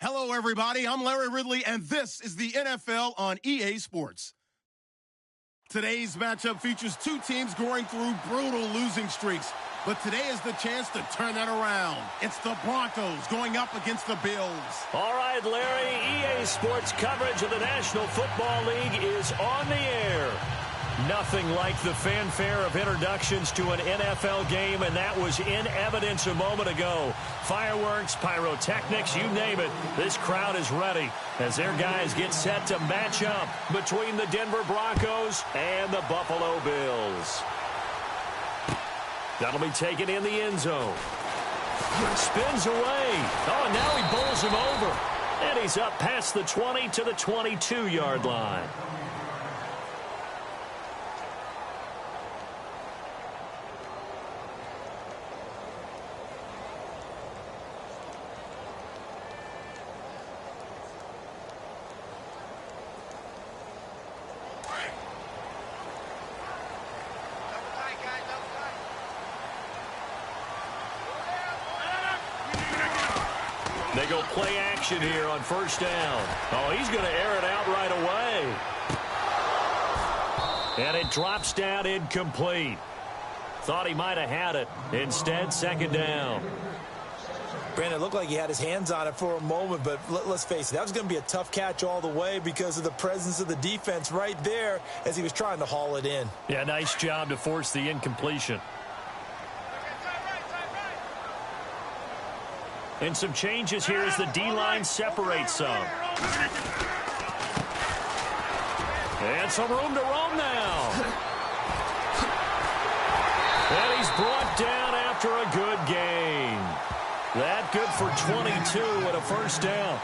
Hello, everybody. I'm Larry Ridley, and this is the NFL on EA Sports. Today's matchup features two teams going through brutal losing streaks, but today is the chance to turn that around. It's the Broncos going up against the Bills. All right, Larry, EA Sports coverage of the National Football League is on the air. Nothing like the fanfare of introductions to an NFL game, and that was in evidence a moment ago. Fireworks, pyrotechnics, you name it. This crowd is ready as their guys get set to match up between the Denver Broncos and the Buffalo Bills. That'll be taken in the end zone. Spins away. Oh, now he bowls him over. And he's up past the 20 to the 22-yard line. They go play action here on first down. Oh, he's going to air it out right away. And it drops down incomplete. Thought he might have had it. Instead, second down. Brandon, it looked like he had his hands on it for a moment, but let's face it, that was going to be a tough catch all the way because of the presence of the defense right there as he was trying to haul it in. Yeah, nice job to force the incompletion. And some changes here as the D-line separates some. And some room to roam now. And he's brought down after a good gain. That good for 22 and a first down.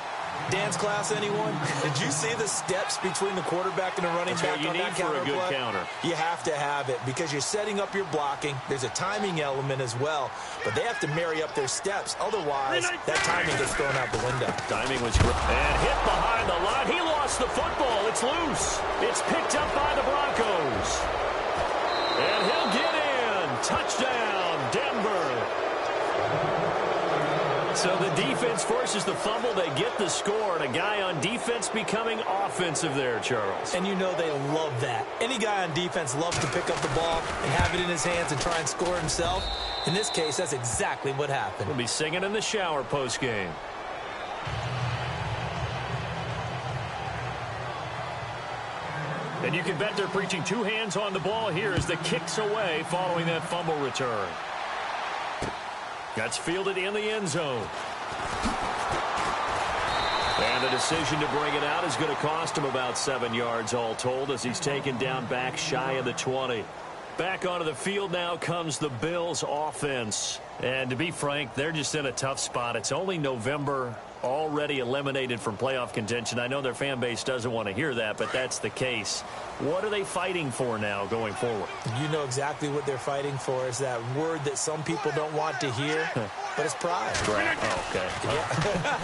Dance class, anyone? Did you see the steps between the quarterback and the running back on that counter play? That's what you need for a good counter. You have to have it because you're setting up your blocking. There's a timing element as well, but they have to marry up their steps. Otherwise, that timing gets thrown out the window. Timing was great. And hit behind the line. He lost the football. It's loose. It's picked up by the Broncos. And he'll get in. Touchdown, Denver. So the defense forces the fumble. They get the score, and a guy on defense becoming offensive there, Charles. And you know they love that. Any guy on defense loves to pick up the ball and have it in his hands and try and score himself. In this case, that's exactly what happened. We'll be singing in the shower postgame. And you can bet they're preaching two hands on the ball here as the kick's away following that fumble return. That's fielded in the end zone. And the decision to bring it out is going to cost him about 7 yards all told as he's taken down back shy of the 20. Back onto the field now comes the Bills offense. And to be frank, they're just in a tough spot. It's only November, already eliminated from playoff contention. I know their fan base doesn't want to hear that, but that's the case. What are they fighting for now going forward? You know exactly what they're fighting for is that word that some people don't want to hear, but it's pride. Draft. Oh, okay.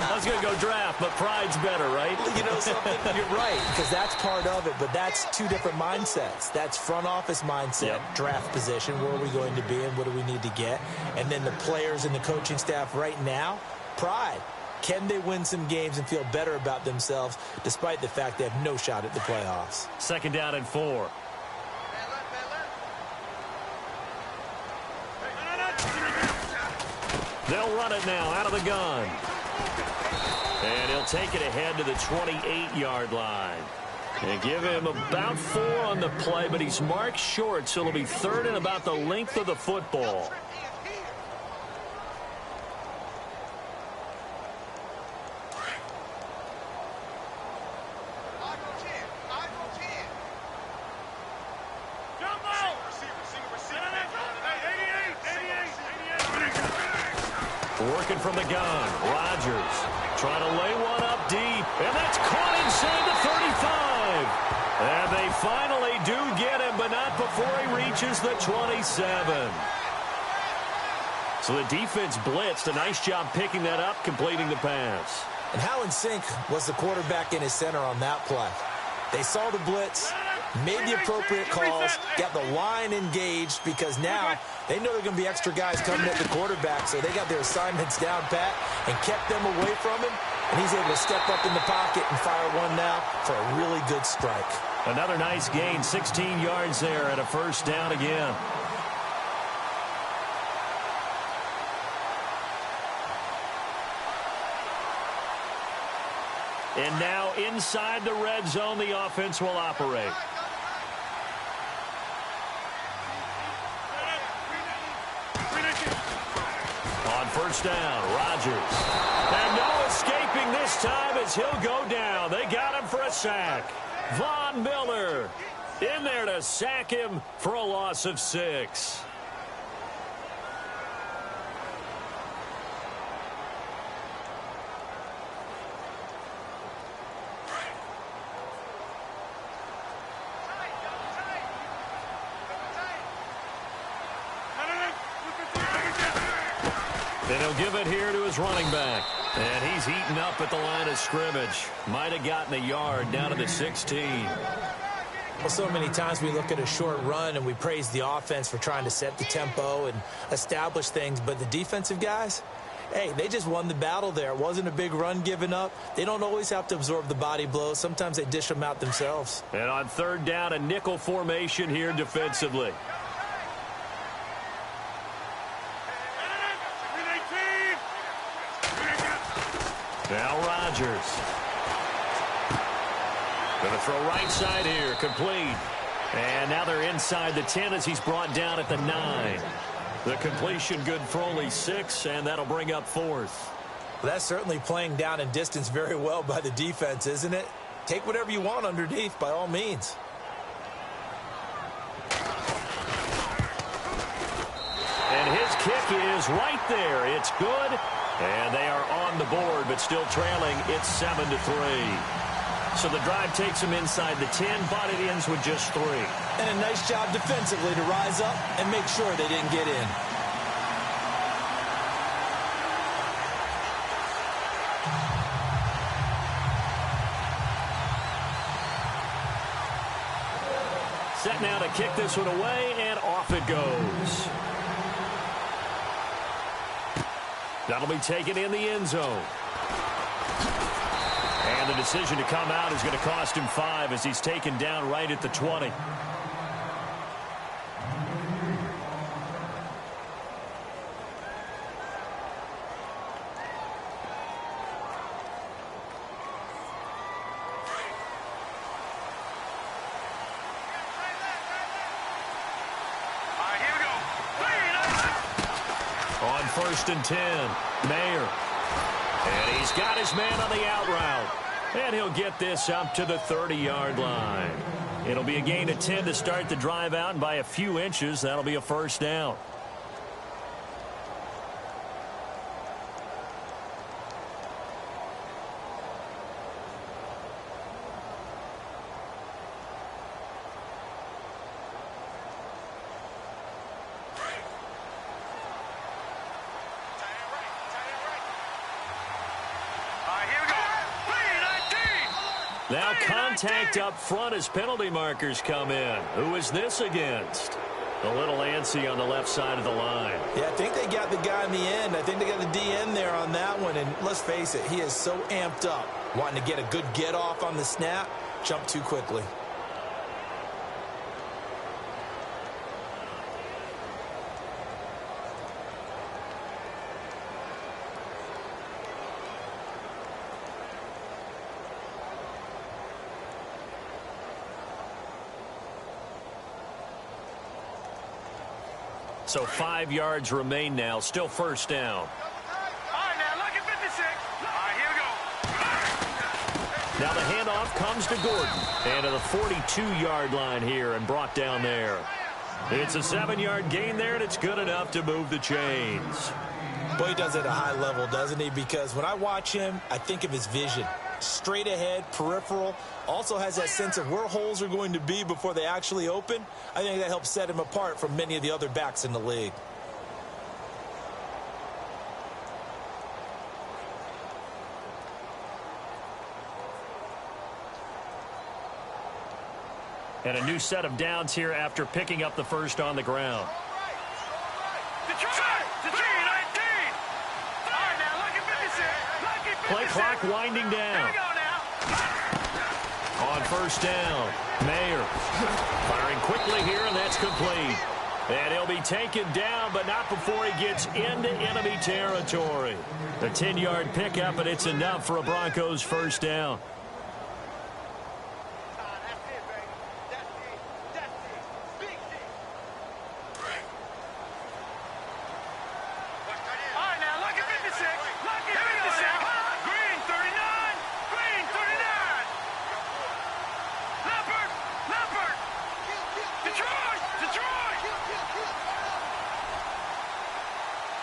I was going to go draft, but pride's better, right? You know something? You're right, because that's part of it, but that's two different mindsets. That's front office mindset, draft position, where are we going to be and what do we need to get? And then the players and the coaching staff right now, pride. Can they win some games and feel better about themselves despite the fact they have no shot at the playoffs? Second down and 4. They'll run it now out of the gun. And he'll take it ahead to the 28-yard line. And give him about 4 on the play, but he's marked short, so it'll be third and about the length of the football. Working from the gun. Rodgers trying to lay one up deep. And that's caught inside the 35. And they finally do get him, but not before he reaches the 27. So the defense blitzed. A nice job picking that up, completing the pass. And how in sync was the quarterback in his center on that play? They saw the blitz, made the appropriate calls, got the line engaged because now they know there are going to be extra guys coming at the quarterback, so they got their assignments down pat and kept them away from him And he's able to step up in the pocket and fire one now for a really good strike. Another nice gain, 16 yards there and a first down again. And now inside the red zone, the offense will operate. On first down, Rodgers. And no escaping this time as he'll go down. They got him for a sack. Von Miller in there to sack him for a loss of 6. And he'll give it here to his running back. And he's eaten up at the line of scrimmage. Might have gotten a yard down to the 16. Well, so many times we look at a short run and we praise the offense for trying to set the tempo and establish things. But the defensive guys, hey, they just won the battle there. It wasn't a big run given up. They don't always have to absorb the body blows. Sometimes they dish them out themselves. And on third down, a nickel formation here defensively. Now Rodgers. Going to throw right side here. Complete. And now they're inside the 10 as he's brought down at the 9. The completion good for only 6, and that'll bring up 4th. Well, that's certainly playing down and distance very well by the defense, isn't it? Take whatever you want underneath, by all means. And his kick is right there. It's good. And they are on the board, but still trailing. It's 7-3. So the drive takes them inside the 10, but it ends with just 3. And a nice job defensively to rise up and make sure they didn't get in. Set now to kick this one away, and off it goes. That'll be taken in the end zone. And the decision to come out is going to cost him 5 as he's taken down right at the 20. First and 10. Mayer. And he's got his man on the out route. And he'll get this up to the 30-yard line. It'll be a gain of 10 to start the drive out, and by a few inches, that'll be a first down. Now contact up front as penalty markers come in. Who is this against? A little antsy on the left side of the line. Yeah, I think they got the guy in the end. I think they got the DN there on that one. And let's face it, he is so amped up, wanting to get a good get off on the snap, jump too quickly. So 5 yards remain now. Still first down. All right, now look at 56. All right, here we go. Now the handoff comes to Gordon. And to the 42-yard line here and brought down there. It's a 7-yard gain there, and it's good enough to move the chains. Boy, he does it at a high level, doesn't he? Because when I watch him, I think of his vision. Straight ahead, peripheral, also has that sense of where holes are going to be before they actually open. I think that helps set him apart from many of the other backs in the league. And a new set of downs here after picking up the first on the ground. Detroit, 19. All right, now look at 56. Lucky Play clock winding down. On first down, Mayer firing quickly here, and that's complete. And he'll be taken down, but not before he gets into enemy territory. A 10-yard pickup, and it's enough for a Broncos first down.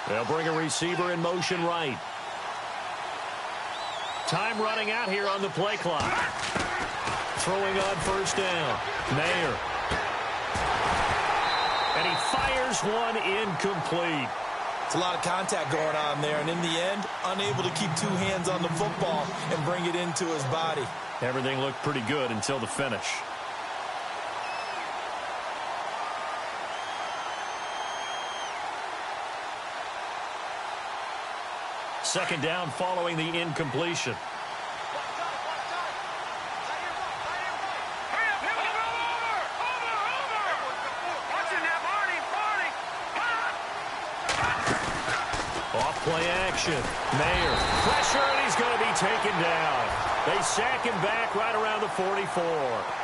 They'll bring a receiver in motion right. Time running out here on the play clock. Throwing on first down. Mayer. And he fires one incomplete. It's a lot of contact going on there, and in the end, unable to keep two hands on the football and bring it into his body. Everything looked pretty good until the finish. Second down following the incompletion. Off play action. Mayer. Pressure, and he's going to be taken down. They sack him back right around the 44.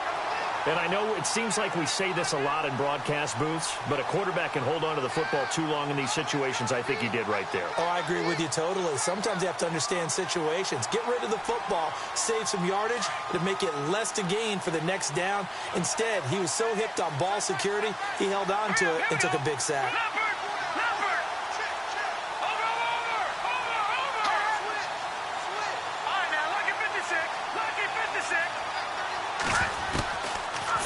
And I know it seems like we say this a lot in broadcast booths, but a quarterback can hold on to the football too long in these situations. I think he did right there. Oh, I agree with you totally. Sometimes you have to understand situations. Get rid of the football, save some yardage to make it less to gain for the next down. Instead, he was so hipped on ball security, he held on to it and took a big sack.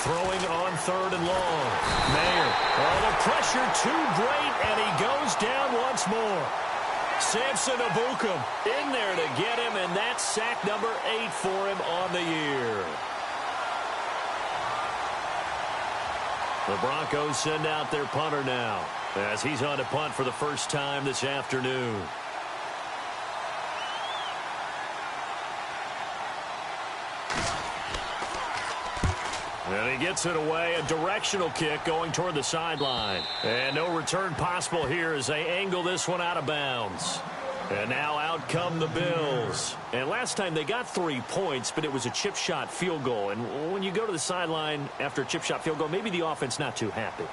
Throwing on third and long. Mayer. Oh, the pressure too great, and he goes down once more. Samson Abukum in there to get him, and that's sack number 8 for him on the year. The Broncos send out their punter now, as he's on to punt for the first time this afternoon. And he gets it away, a directional kick going toward the sideline. And no return possible here as they angle this one out of bounds. And now out come the Bills. And last time they got 3 points, but it was a chip shot field goal. And when you go to the sideline after a chip shot field goal, maybe the offense not too happy.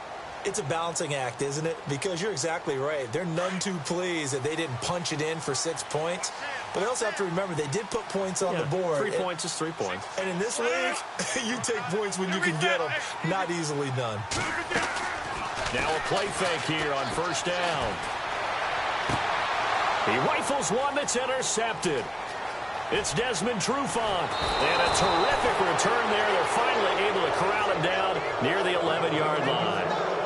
It's a balancing act, isn't it? Because you're exactly right. They're none too pleased that they didn't punch it in for 6 points. But they also have to remember they did put points on the board. 3 points is 3 points. And in this league, you take points when you can get them. Not easily done. Now a play fake here on first down. He rifles one that's intercepted. It's Desmond Trufant. And a terrific return there. They're finally able to corral him down near the 11-yard line.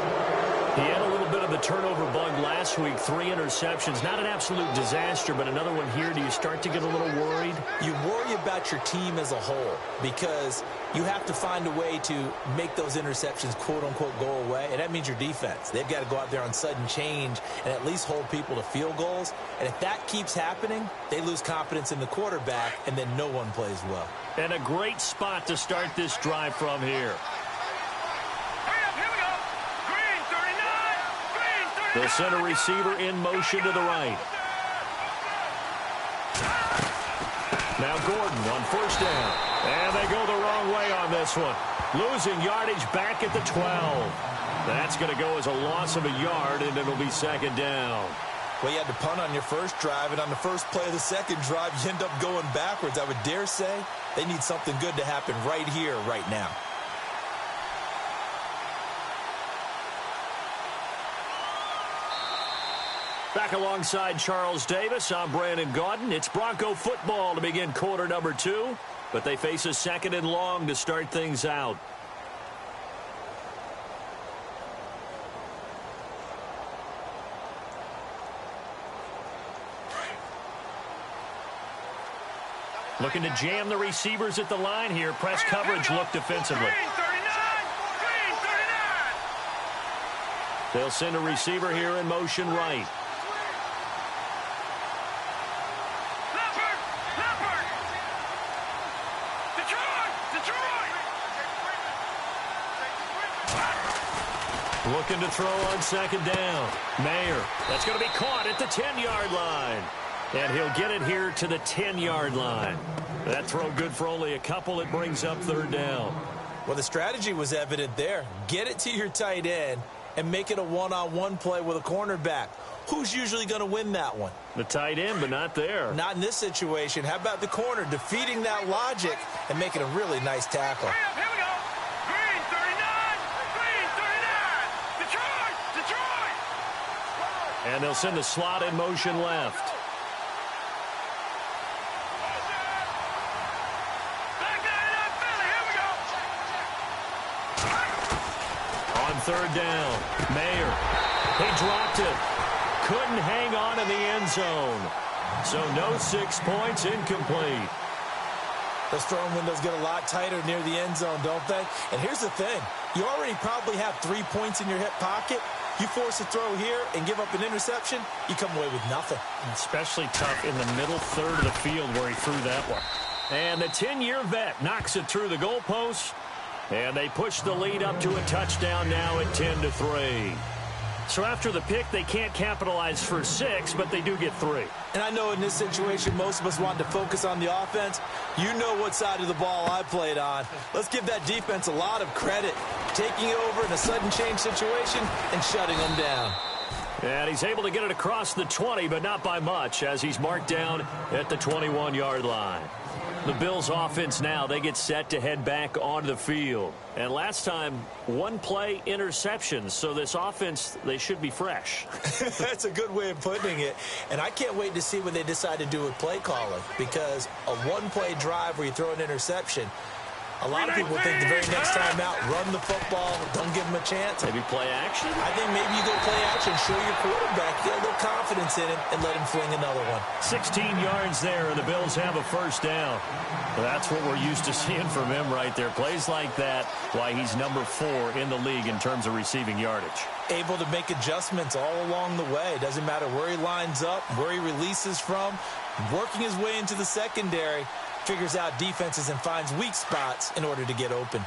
He had a little bit of the turnover bug last week, 3 interceptions. Not an absolute disaster, but another one here. Do you start to get a little worried? You worry about your team as a whole because you have to find a way to make those interceptions, quote-unquote, go away, and that means your defense. They've got to go out there on sudden change and at least hold people to field goals. And if that keeps happening, they lose confidence in the quarterback, and then no one plays well. And a great spot to start this drive from here. The center receiver in motion to the right. Now Gordon on first down. And they go the wrong way on this one. Losing yardage back at the 12. That's going to go as a loss of a yard, and it'll be second down. Well, you had to punt on your first drive, and on the first play of the second drive, you end up going backwards. I would dare say they need something good to happen right here, right now. Back alongside Charles Davis, I'm Brandon Gaudin. It's Bronco football to begin quarter number 2, but they face a second and long to start things out. Looking to jam the receivers at the line here. Press coverage look defensively. They'll send a receiver here in motion right. Looking to throw on second down. Mayer. That's going to be caught at the 10-yard line. And he'll get it here to the 10-yard line. That throw good for only a couple. It brings up third down. Well, the strategy was evident there. Get it to your tight end and make it a one-on-one play with a cornerback. Who's usually going to win that one? The tight end, but not there. Not in this situation. How about the corner defeating that logic and making a really nice tackle? Here we go. Green 39. Green 39. Detroit. Detroit. And they'll send the slot in motion left. Back nine up, Philly. Here we go. On third down, Mayer. He dropped it. Couldn't hang on in the end zone. So no 6 points, incomplete. Those throwing windows get a lot tighter near the end zone, don't they? And here's the thing. You already probably have 3 points in your hip pocket. You force a throw here and give up an interception, you come away with nothing. Especially tough in the middle third of the field where he threw that one. And the 10-year vet knocks it through the goalpost. And they push the lead up to a touchdown now at 10-3. So after the pick, they can't capitalize for 6, but they do get 3. And I know in this situation, most of us want to focus on the offense. You know what side of the ball I played on. Let's give that defense a lot of credit. Taking it over in a sudden change situation and shutting them down. And he's able to get it across the 20, but not by much, as he's marked down at the 21-yard line. The Bills offense now, they get set to head back onto the field. And last time, one play interceptions. So this offense, they should be fresh. That's a good way of putting it. And I can't wait to see what they decide to do with play calling. Because a one-play drive where you throw an interception, a lot of people think the very next time out, run the football, don't give them a chance. Maybe play action? I think maybe you go play action, show your quarterback, get a little confidence in him, and let him fling another one. 16 yards there, and the Bills have a first down. Well, that's what we're used to seeing from him right there. Plays like that, why he's number 4 in the league in terms of receiving yardage. Able to make adjustments all along the way. Doesn't matter where he lines up, where he releases from, working his way into the secondary. Figures out defenses and finds weak spots in order to get open.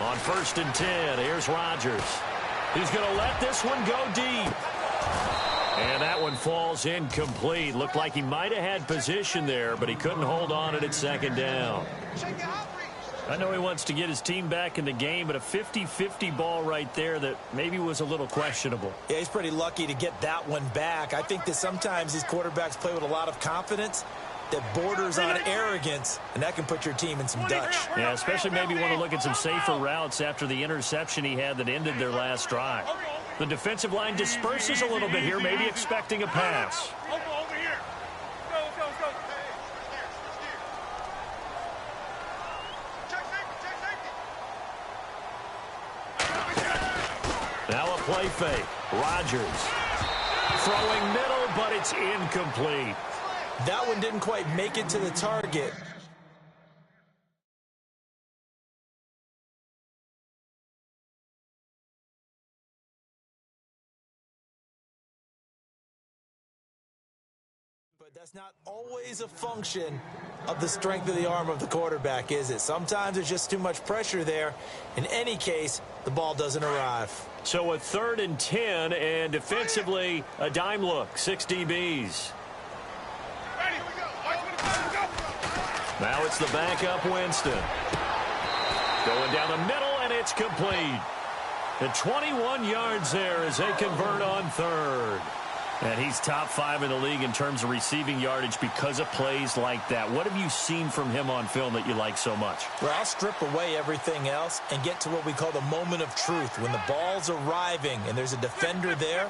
On 1st and 10, here's Rodgers. He's going to let this one go deep. And that one falls incomplete. Looked like he might have had position there, but he couldn't hold on it at second down. I know he wants to get his team back in the game, but a 50-50 ball right there that maybe was a little questionable. Yeah, he's pretty lucky to get that one back. I think that sometimes these quarterbacks play with a lot of confidence that borders on arrogance, and that can put your team in some Dutch. Yeah, especially maybe want to look at some safer routes after the interception he had that ended their last drive. The defensive line disperses a little bit here, maybe expecting a pass. Over here. Let's go. Now a play fake. Rodgers throwing middle, but it's incomplete. That one didn't quite make it to the target. But that's not always a function of the strength of the arm of the quarterback, is it? Sometimes there's just too much pressure there. In any case, the ball doesn't arrive. So a 3rd and 10, and defensively, a dime look, 6 DBs. Now it's the backup Winston. Going down the middle, and it's complete. The 21 yards there as they convert on 3rd. And he's top 5 in the league in terms of receiving yardage because of plays like that. What have you seen from him on film that you like so much? Well, I'll strip away everything else and get to what we call the moment of truth. When the ball's arriving and there's a defender there,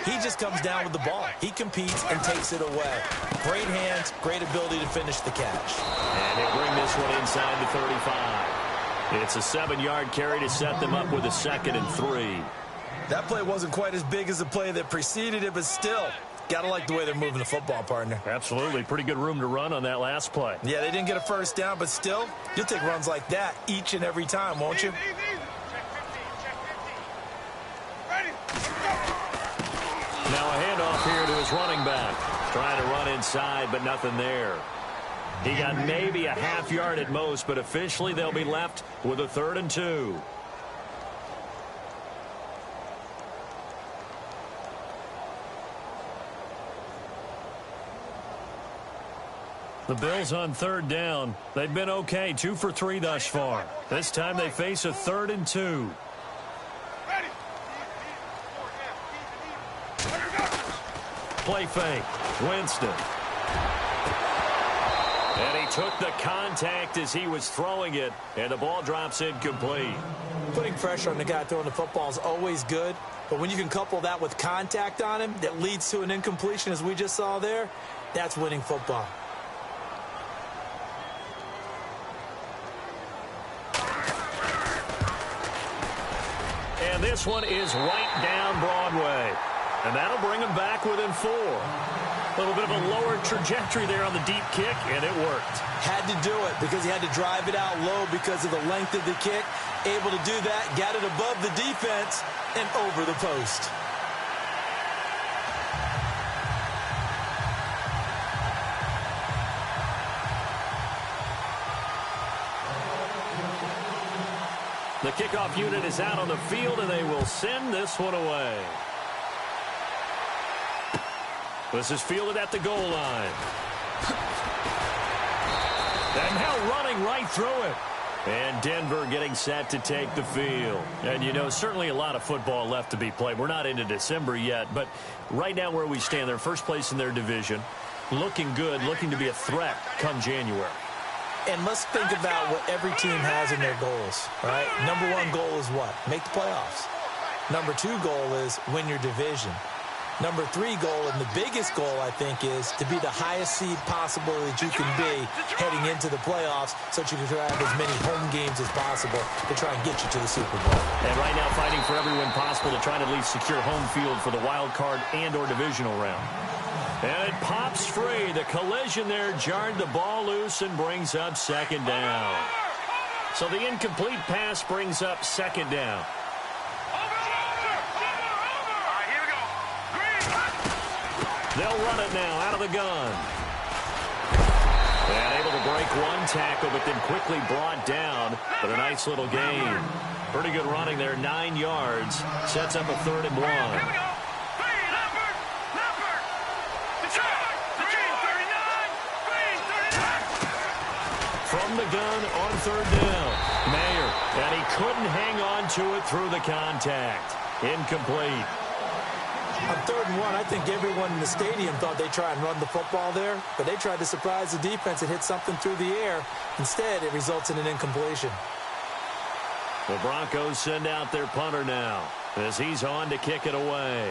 he just comes down with the ball. He competes and takes it away. Great hands, great ability to finish the catch. And he'll bring this one inside the 35. It's a 7-yard carry to set them up with a 2nd and 3. That play wasn't quite as big as the play that preceded it, but still, got to like the way they're moving the football, partner. Absolutely. Pretty good room to run on that last play. Yeah, they didn't get a first down, but still, you'll take runs like that each and every time, won't you? Now a handoff here to his running back. Trying to run inside, but nothing there. He got maybe a half yard at most, but officially they'll be left with a 3rd and 2. The Bills on 3rd down. They've been okay, 2 for 3 thus far. This time they face a 3rd and 2. Play fake. Winston. And he took the contact as he was throwing it, and the ball drops incomplete. Putting pressure on the guy throwing the football is always good, but when you can couple that with contact on him that leads to an incompletion, as we just saw there, that's winning football. And this one is right down Broadway. And that'll bring him back within 4. A little bit of a lower trajectory there on the deep kick, and it worked. Had to do it because he had to drive it out low because of the length of the kick. Able to do that, got it above the defense and over the post. The kickoff unit is out on the field, and they will send this one away. This is fielded at the goal line. And now running right through it. And Denver getting set to take the field. And, you know, certainly a lot of football left to be played. We're not into December yet, but right now where we stand, they're first place in their division. Looking good, looking to be a threat come January. And let's think about what every team has in their goals, right? Number 1 goal is what? Make the playoffs. Number 2 goal is win your division. Number 3 goal, and the biggest goal, I think, is to be the highest seed possible that you can be heading into the playoffs so that you can have as many home games as possible to try and get you to the Super Bowl. And right now fighting for every win possible to try and at least secure home field for the wild card and or divisional round. And it pops free. The collision there jarred the ball loose and brings up 2nd down. So the incomplete pass brings up 2nd down. They'll run it now out of the gun. And able to break one tackle, but then quickly brought down for a nice little gain. Pretty good running there, 9 yards. Sets up a 3rd and 1. From the gun on 3rd down. Mayer, and he couldn't hang on to it through the contact. Incomplete. On 3rd and 1, I think everyone in the stadium thought they'd try and run the football there, but they tried to surprise the defense and hit something through the air. Instead, it results in an incompletion. The Broncos send out their punter now as he's on to kick it away.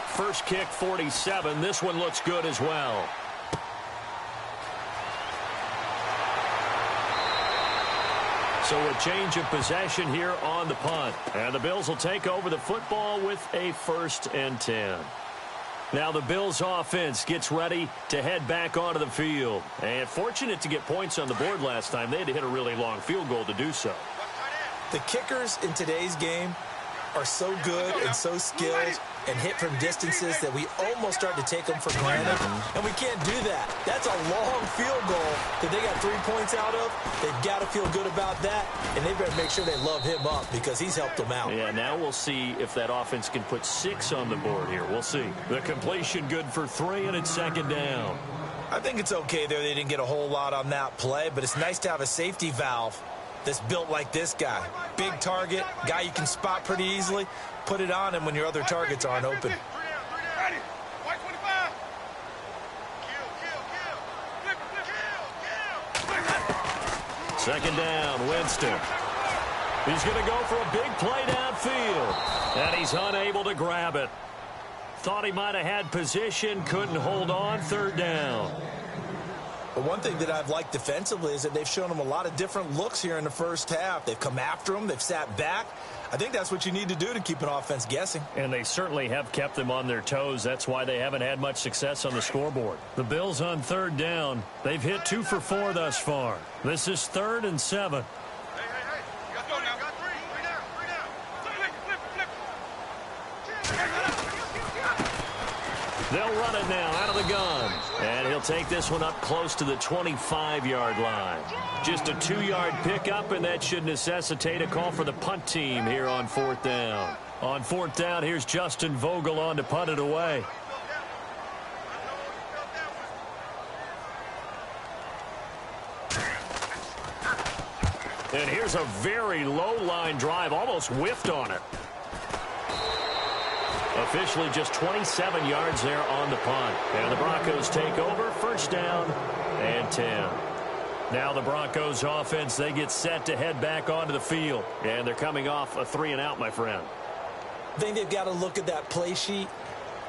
First kick, 47. This one looks good as well. So a change of possession here on the punt. And the Bills will take over the football with a 1st and 10. Now the Bills offense gets ready to head back onto the field. And fortunate to get points on the board last time. They had to hit a really long field goal to do so. The kickers in today's game are so good and so skilled and hit from distances that we almost start to take them for granted. And we can't do that. That's a long field goal that they got 3 points out of. They've got to feel good about that, and they better make sure they love him up because he's helped them out. Yeah, now we'll see if that offense can put 6 on the board here. We'll see. The completion good for 3, and it's 2nd down. I think it's okay there. They didn't get a whole lot on that play, but it's nice to have a safety valve that's built like this guy. Big target, guy you can spot pretty easily. Put it on him when your other targets aren't open. Second down, Winston. He's going to go for a big play downfield, and he's unable to grab it. Thought he might have had position, couldn't hold on, 3rd down. But one thing that I've liked defensively is that they've shown him a lot of different looks here in the first half. They've come after him. They've sat back. I think that's what you need to do to keep an offense guessing. And they certainly have kept them on their toes. That's why they haven't had much success on the scoreboard. The Bills on 3rd down. They've hit 2 for 4 thus far. This is 3rd and 7. Hey, you got to go now. They'll run it now out of the gun. And he'll take this one up close to the 25-yard line. Just a 2-yard pickup, and that should necessitate a call for the punt team here on 4th down. On 4th down, here's Justin Vogel on to punt it away. And here's a very low-line drive, almost whiffed on it. Officially just 27 yards there on the punt. And the Broncos take over, 1st down and 10. Now the Broncos offense, they get set to head back onto the field. And they're coming off a 3-and-out, my friend. I think they've got to look at that play sheet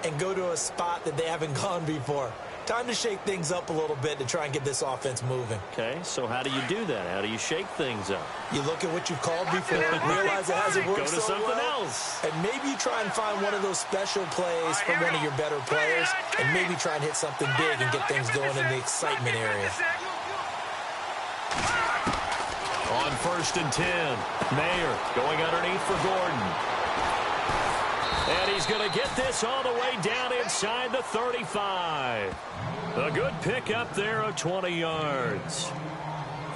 and go to a spot that they haven't gone before. Time to shake things up a little bit to try and get this offense moving. Okay, so how do you do that? How do you shake things up? You look at what you've called before, realize it hasn't worked so well. Go to something else. And maybe you try and find one of those special plays from one of your better players, and maybe try and hit something big and get things going in the excitement area. On 1st and 10, Mayer going underneath for Gordon. And he's going to get this all the way down inside the 35. A good pickup there of 20 yards.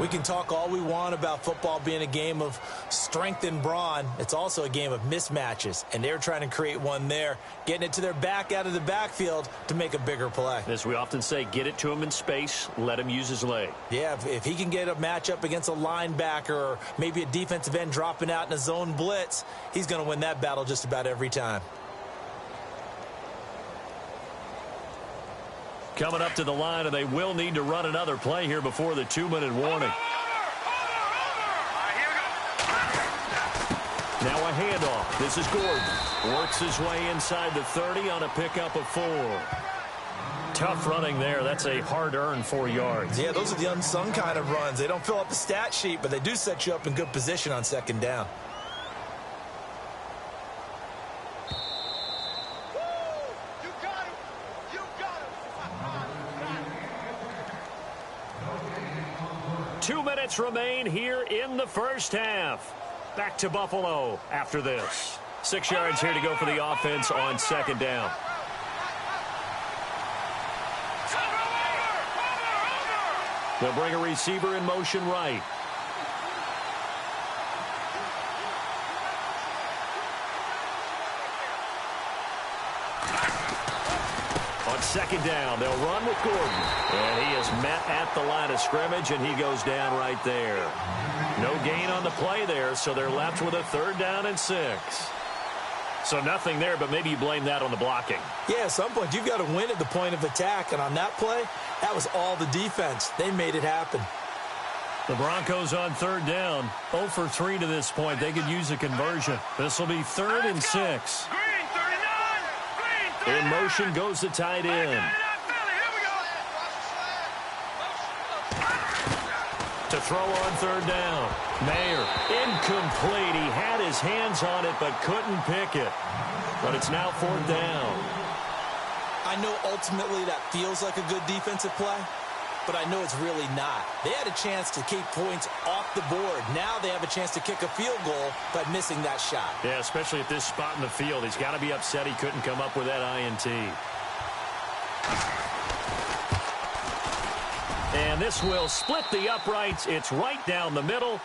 We can talk all we want about football being a game of strength and brawn. It's also a game of mismatches, and they're trying to create one there, getting it to their back out of the backfield to make a bigger play. As we often say, get it to him in space, let him use his leg. Yeah, if he can get a matchup against a linebacker or maybe a defensive end dropping out in a zone blitz, he's going to win that battle just about every time. Coming up to the line, and they will need to run another play here before the 2-minute warning. Now a handoff. This is Gordon. Works his way inside the 30 on a pickup of 4. Tough running there. That's a hard-earned 4 yards. Yeah, those are the unsung kind of runs. They don't fill up the stat sheet, but they do set you up in good position on 2nd down. Remain here in the 1st half. Back to Buffalo after this. 6 yards here to go for the offense on 2nd down. They'll bring a receiver in motion right. On 2nd down, they'll run with Gordon. And he is met at the line of scrimmage, and he goes down right there. No gain on the play there, so they're left with a 3rd down and 6. So nothing there, but maybe you blame that on the blocking. Yeah, at some point, you've got to win at the point of attack. And on that play, that was all the defense. They made it happen. The Broncos on 3rd down. 0 for 3 to this point. They could use a conversion. This will be 3rd and 6. In motion goes the tight end. To throw on 3rd down. Mayer, incomplete. He had his hands on it but couldn't pick it. But it's now 4th down. I know ultimately that feels like a good defensive play, but I know it's really not. They had a chance to keep points off the board. Now they have a chance to kick a field goal by missing that shot. Yeah, especially at this spot in the field. He's got to be upset he couldn't come up with that INT. And this will split the uprights. It's right down the middle.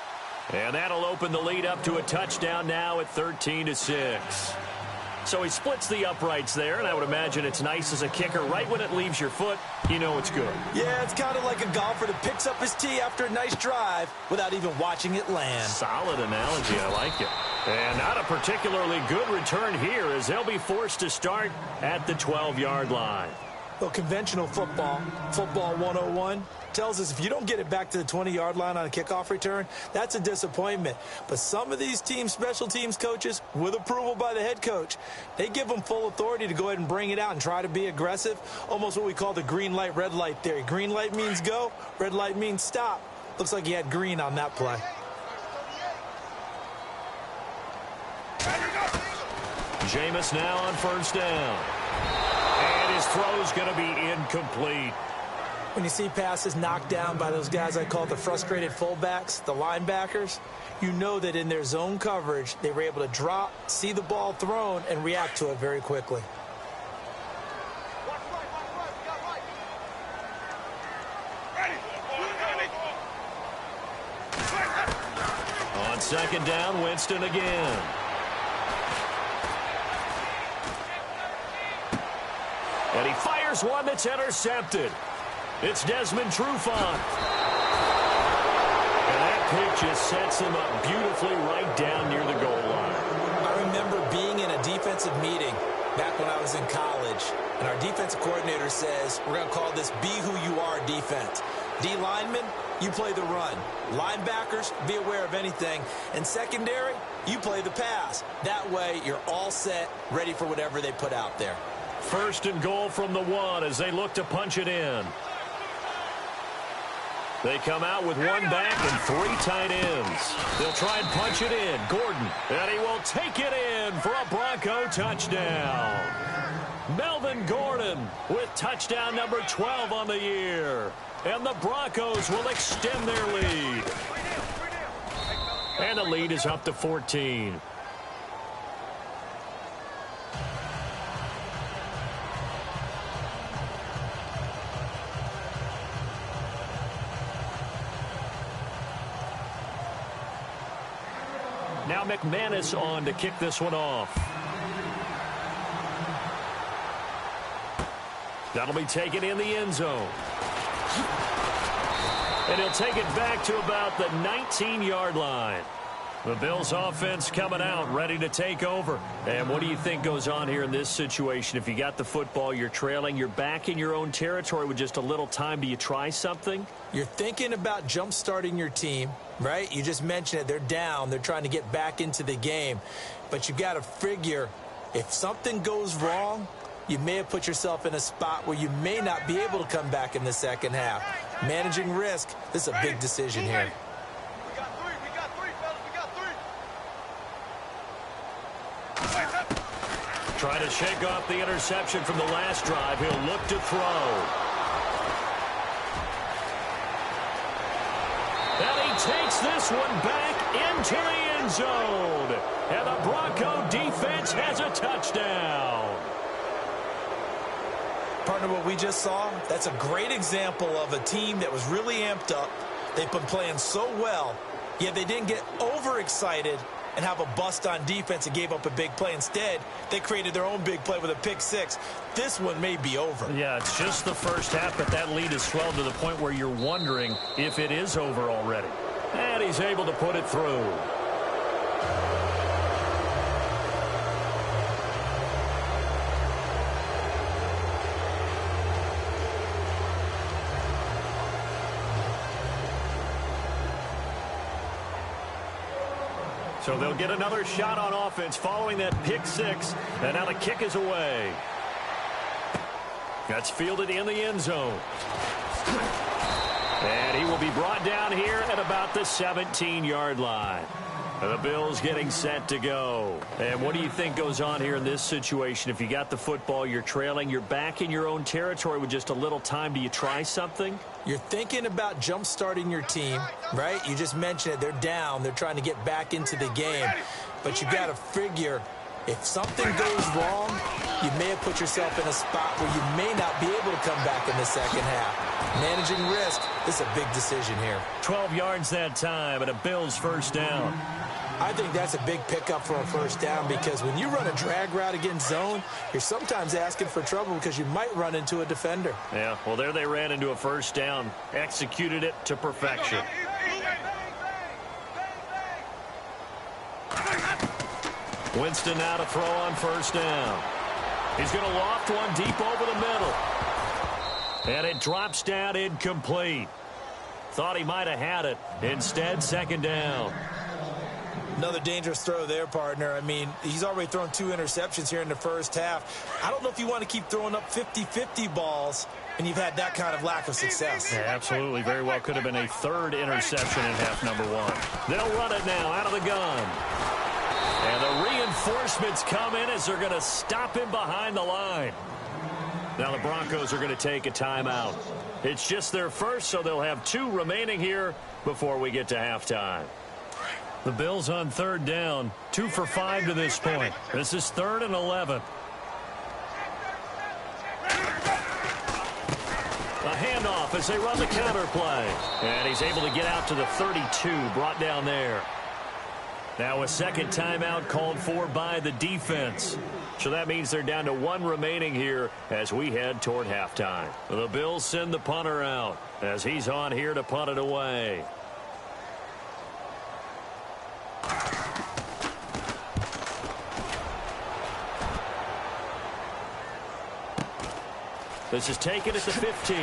And that'll open the lead up to a touchdown now at 13-6. So he splits the uprights there, and I would imagine it's nice as a kicker. Right when it leaves your foot, you know it's good. Yeah, it's kind of like a golfer that picks up his tee after a nice drive without even watching it land. Solid analogy. I like it. And not a particularly good return here as they'll be forced to start at the 12-yard line. Well, conventional football 101, tells us if you don't get it back to the 20-yard line on a kickoff return, that's a disappointment. But some of these team special teams coaches, with approval by the head coach, they give them full authority to go ahead and bring it out and try to be aggressive, almost what we call the green light, red light theory. Green light means go, red light means stop. Looks like he had green on that play. Jameis now on 1st down. And his throw's going to be incomplete. When you see passes knocked down by those guys I call the frustrated fullbacks, the linebackers, you know that in their zone coverage, they were able to drop, see the ball thrown, and react to it very quickly. On second down, Winston again. And he fires one that's intercepted. It's Desmond Trufant. And that pick just sets him up beautifully right down near the goal line. I remember being in a defensive meeting back when I was in college, and our defensive coordinator says, we're going to call this be who you are defense. D linemen, you play the run. Linebackers, be aware of anything. And secondary, you play the pass. That way, you're all set, ready for whatever they put out there. First and goal from the 1 as they look to punch it in. They come out with one back and 3 tight ends. They'll try and punch it in. Gordon, and he will take it in for a Bronco touchdown. Melvin Gordon with touchdown number 12 on the year. And the Broncos will extend their lead. And the lead is up to 14. Now McManus on to kick this one off. That'll be taken in the end zone. And he'll take it back to about the 19-yard line. The Bills offense coming out, ready to take over. And what do you think goes on here in this situation? If you got the football, you're trailing, you're back in your own territory with just a little time. Do you try something? You're thinking about jump-starting your team, right? You just mentioned it. They're down. They're trying to get back into the game. But you've got to figure if something goes wrong, you may have put yourself in a spot where you may not be able to come back in the second half. Managing risk, this is a big decision here. We got three, fellas. We got three. Trying to shake off the interception from the last drive. He'll look to throw. And he takes this one back into the end zone. And the Bronco defense has a touchdown. Partner, what we just saw, that's a great example of a team that was really amped up. They've been playing so well, yet they didn't get overexcited and have a bust on defense and gave up a big play. Instead, they created their own big play with a pick six. This one may be over. Yeah, it's just the first half, but that lead is swelled to the point where you're wondering if it is over already. And he's able to put it through. So they'll get another shot on offense following that pick six. And now the kick is away. That's fielded in the end zone. And he will be brought down here at about the 17-yard line. The Bills getting set to go. And what do you think goes on here in this situation? If you got the football, you're trailing, you're back in your own territory with just a little time. Do you try something? You're thinking about jump-starting your team, right? You just mentioned it. They're down. They're trying to get back into the game. But you got to figure if something goes wrong, you may have put yourself in a spot where you may not be able to come back in the second half. Managing risk, this is a big decision here. 12 yards that time and a Bills first down. I think that's a big pickup for a first down because when you run a drag route against zone, you're sometimes asking for trouble because you might run into a defender. Yeah, well, there they ran into a first down, executed it to perfection. Winston now to throw on first down. He's going to loft one deep over the middle. And it drops down incomplete. Thought he might have had it. Instead, second down. Another dangerous throw there, partner. I mean, he's already thrown 2 interceptions here in the first half. I don't know if you want to keep throwing up 50-50 balls, and you've had that kind of lack of success. Yeah, absolutely. Very well could have been a third interception in half number 1. They'll run it now out of the gun. And the reinforcements come in as they're going to stop him behind the line. Now the Broncos are going to take a timeout. It's just their first, so they'll have 2 remaining here before we get to halftime. The Bills on third down, 2 for 5 to this point. This is 3rd and 11. A handoff as they run the counter play. And he's able to get out to the 32, brought down there. Now a second timeout called for by the defense. So that means they're down to one remaining here as we head toward halftime. The Bills send the punter out as he's on here to punt it away. This is taken at the 15.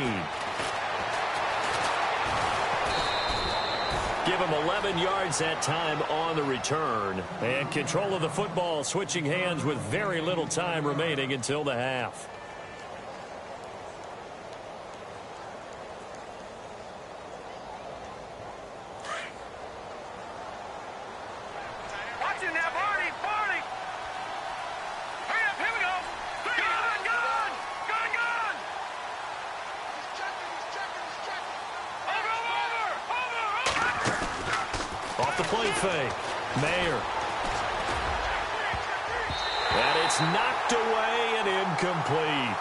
Give him 11 yards that time on the return. And control of the football switching hands with very little time remaining until the half. Watching that, Barney! Barney! Hurry up, here we go! Gun! Gun! Gun! Gun! He's checking! Over! Off the play fake. Mayer. And it's knocked away and incomplete.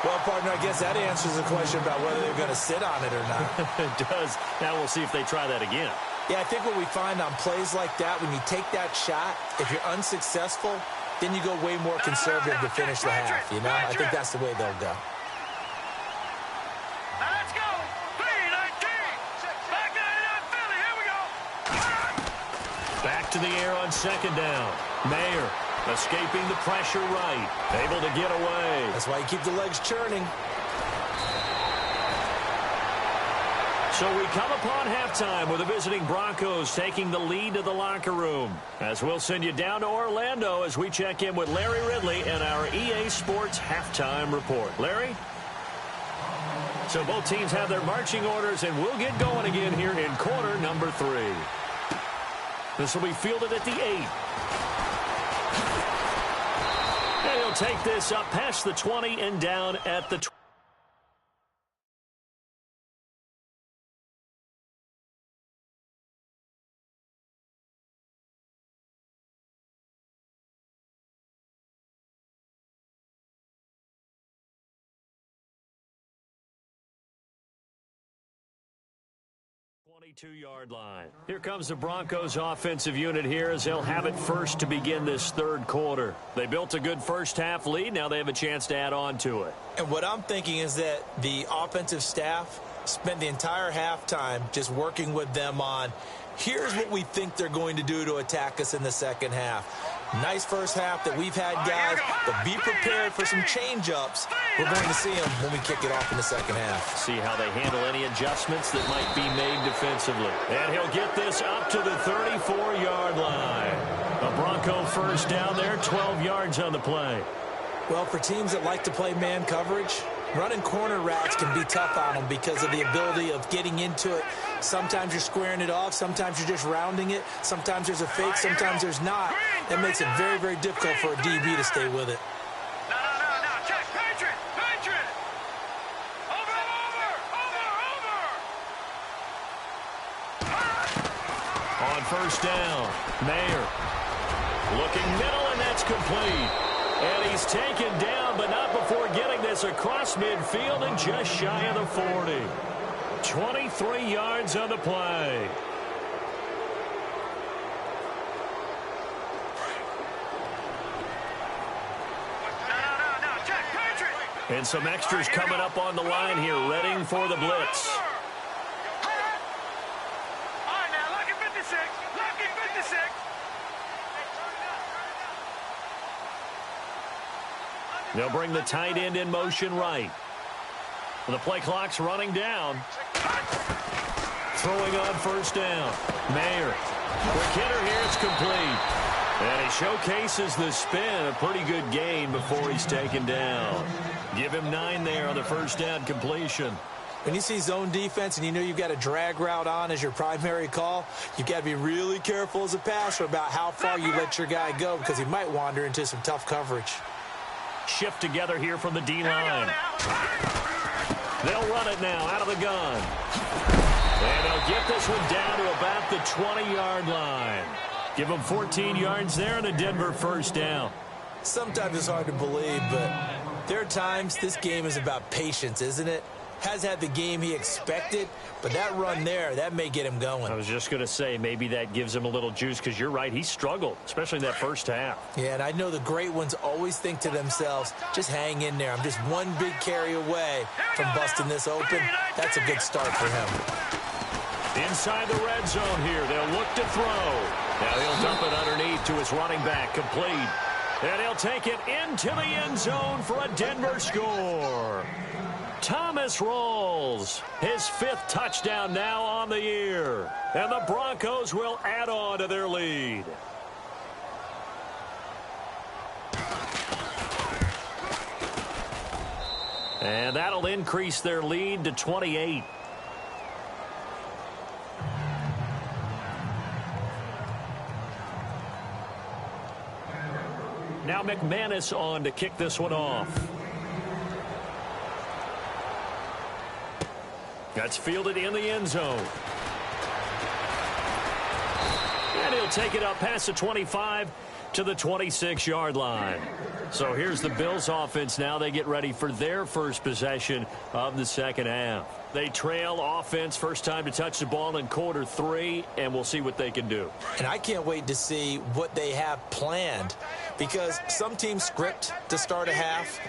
Well, partner, I guess that answers the question about whether they're going to sit on it or not. It does. Now we'll see if they try that again. Yeah, I think what we find on plays like that, when you take that shot, if you're unsuccessful, then you go way more conservative to finish the half, you know? I think that's the way they'll go. Now let's go! 3-19! Back 99 Philly, here we go! Back to the air on second down. Mayer escaping the pressure right. Able to get away. That's why you keep the legs churning. So we come upon halftime with the visiting Broncos taking the lead to the locker room. As we'll send you down to Orlando as we check in with Larry Ridley and our EA Sports halftime report. Larry? So both teams have their marching orders, and we'll get going again here in quarter number 3. This will be fielded at the 8. And he'll take this up past the 20 and down at the 20. Yard line. Here comes the Broncos offensive unit here as they'll have it first to begin this third quarter. They built a good first half lead. Now they have a chance to add on to it. And what I'm thinking is that the offensive staff spent the entire halftime just working with them on, here's what we think they're going to do to attack us in the second half. Nice first half that we've had, guys, but be prepared for some change-ups. We're going to see them when we kick it off in the second half. See how they handle any adjustments that might be made defensively. And he'll get this up to the 34-yard line. A Bronco first down there, 12 yards on the play. Well, for teams that like to play man coverage, running corner routes can be tough on them because of the ability of getting into it. Sometimes you're squaring it off. Sometimes you're just rounding it. Sometimes there's a fake. Sometimes there's not. That makes it very, very difficult for a DB to stay with it. No. Check. Patriot. Over. On first down, Mayer looking middle, and that's complete. And he's taken down, but not before getting this across midfield and just shy of the 40. 23 yards on the play. No. Check. Patriot. And some extras coming up on the line here, readying for the blitz. All right, now, lucky 56. Lucky 56. They'll bring the tight end in motion right. The play clock's running down. Throwing on first down. Mayer. Quick hitter here. It's complete. And he showcases the spin. A pretty good gain before he's taken down. Give him 9 there on the first down completion. When you see zone defense and you know you've got a drag route on as your primary call, you've got to be really careful as a passer about how far you let your guy go because he might wander into some tough coverage. Shift together here from the D-line. They'll run it now out of the gun. And they'll get this one down to about the 20-yard line. Give them 14 yards there and a Denver first down. Sometimes it's hard to believe, but there are times this game is about patience, isn't it? has had the game he expected, but that run there, that may get him going. I was just going to say, maybe that gives him a little juice, because you're right, he struggled, especially in that first half. Yeah, and I know the great ones always think to themselves, just hang in there. I'm just one big carry away from busting this open. That's a good start for him. Inside the red zone here, they'll look to throw. Now he'll dump it underneath to his running back, complete. And he'll take it into the end zone for a Denver score. Thomas Rawls, his 5th touchdown now on the year. And the Broncos will add on to their lead. And that'll increase their lead to 28. Now McManus on to kick this one off. That's fielded in the end zone. And he'll take it up past the 25 to the 26-yard line. So here's the Bills offense now. They get ready for their first possession of the second half. They trail offense, first time to touch the ball in quarter 3, and we'll see what they can do. And I can't wait to see what they have planned, because some teams script to start a half.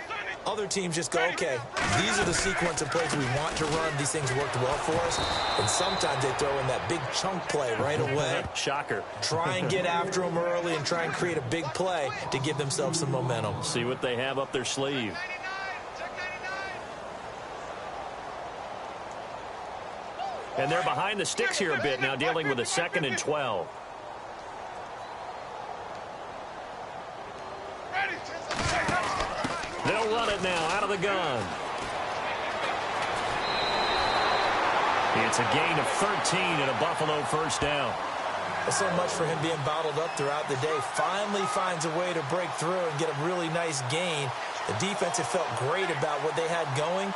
Other teams just go, okay, these are the sequence of plays we want to run. These things worked well for us. And sometimes they throw in that big chunk play right away. Shocker. Try and get after them early and try and create a big play to give themselves some momentum. See what they have up their sleeve. And they're behind the sticks here a bit now, dealing with a 2nd and 12. They'll run it now out of the gun. It's a gain of 13 and a Buffalo first down. So much for him being bottled up throughout the day. Finally finds a way to break through and get a really nice gain. The defense had felt great about what they had going.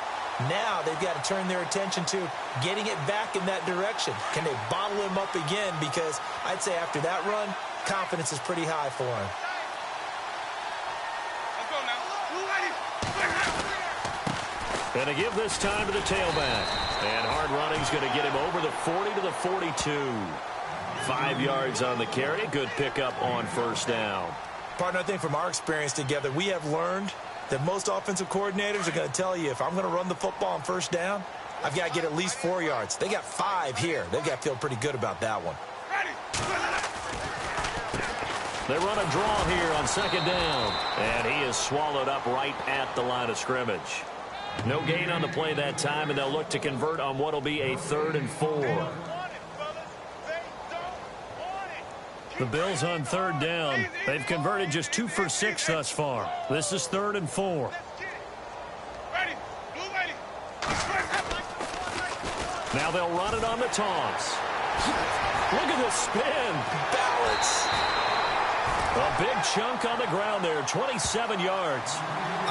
Now they've got to turn their attention to getting it back in that direction. Can they bottle him up again? Because I'd say after that run, confidence is pretty high for him. And to give this time to the tailback. And hard running's going to get him over the 40 to the 42. 5 yards on the carry. Good pickup on first down. Partner, I think from our experience together, we have learned that most offensive coordinators are going to tell you, if I'm going to run the football on first down, I've got to get at least 4 yards. They got 5 here. They've got to feel pretty good about that one. They run a draw here on second down. And he is swallowed up right at the line of scrimmage. No gain on the play that time, and they'll look to convert on what will be a 3rd and 4. The Bills on 3rd down. They've converted just 2 for 6 thus far. This is 3rd and 4. Now they'll run it on the toss. Look at the spin. Balance. A big chunk on the ground there, 27 yards.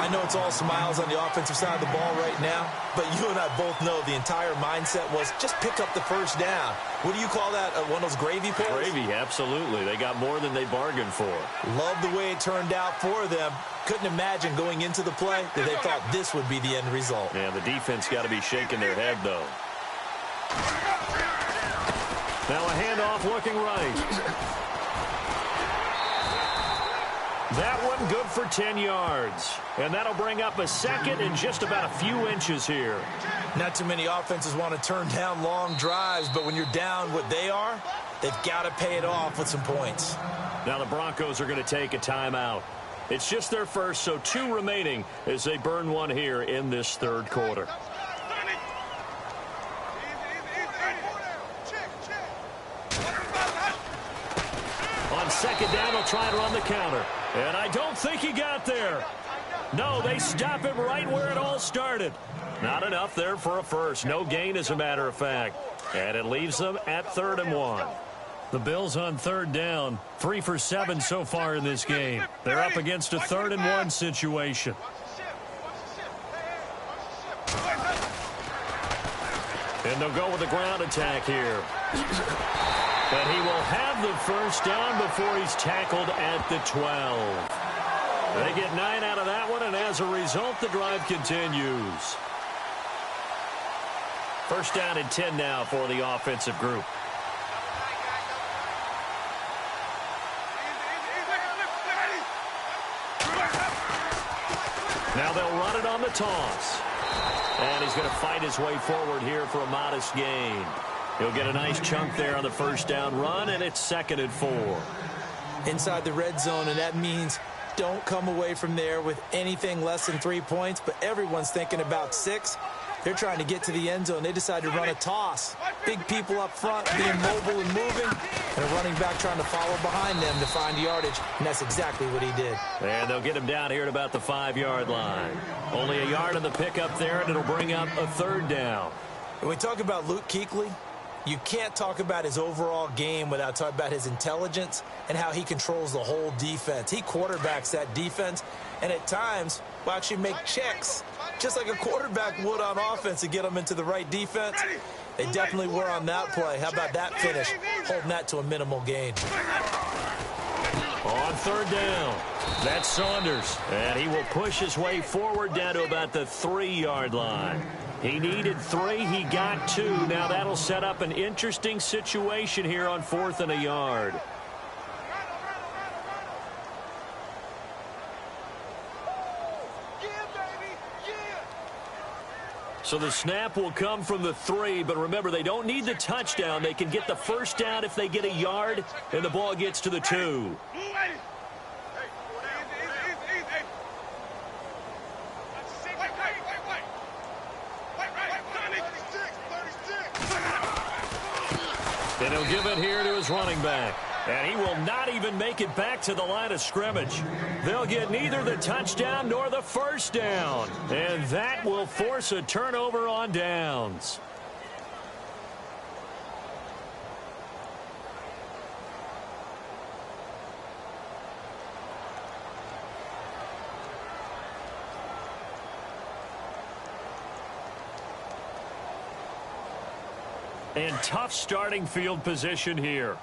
I know it's all smiles on the offensive side of the ball right now, but you and I both know the entire mindset was just pick up the first down. What do you call that? One of those gravy plays? Gravy, absolutely. They got more than they bargained for. Love the way it turned out for them. Couldn't imagine going into the play that they thought this would be the end result. Yeah, the defense got to be shaking their head, though. Now a handoff looking right. That one good for 10 yards. And that'll bring up a 2nd and just about a few inches here. Not too many offenses want to turn down long drives, but when you're down what they are, they've got to pay it off with some points. Now the Broncos are going to take a timeout. It's just their first, so 2 remaining as they burn one here in this 3rd quarter. On second down, they'll try and run the counter. And I don't think he got there. No, they stop him right where it all started. Not enough there for a first. No gain, as a matter of fact. And it leaves them at 3rd and 1. The Bills on 3rd down. 3 for 7 so far in this game. They're up against a 3rd and 1 situation. And they'll go with the ground attack here. But he will have the first down before he's tackled at the 12. They get 9 out of that one, and as a result, the drive continues. First down and 10 now for the offensive group. Now they'll run it on the toss. And he's going to fight his way forward here for a modest gain. He'll get a nice chunk there on the first down run, and it's 2nd and 4. Inside the red zone, and that means don't come away from there with anything less than 3 points, but everyone's thinking about 6. They're trying to get to the end zone. They decide to run a toss. Big people up front being mobile and moving, and a running back trying to follow behind them to find yardage, and that's exactly what he did. And they'll get him down here at about the 5-yard line. Only a yard on the pickup there, and it'll bring up a 3rd down. When we talk about Luke Kuechly, you can't talk about his overall game without talking about his intelligence and how he controls the whole defense. He quarterbacks that defense, and at times will actually make checks, just like a quarterback would on offense to get them into the right defense. They definitely were on that play. How about that finish? Holding that to a minimal gain. On 3rd down, that's Saunders, and he will push his way forward down to about the 3-yard line. He needed 3, he got 2. Now that'll set up an interesting situation here on 4th and a yard. So the snap will come from the 3, but remember, they don't need the touchdown. They can get the first down if they get a yard, and the ball gets to the 2. And he'll give it here to his running back. And he will not even make it back to the line of scrimmage. They'll get neither the touchdown nor the first down. And that will force a turnover on downs. And tough starting field position here.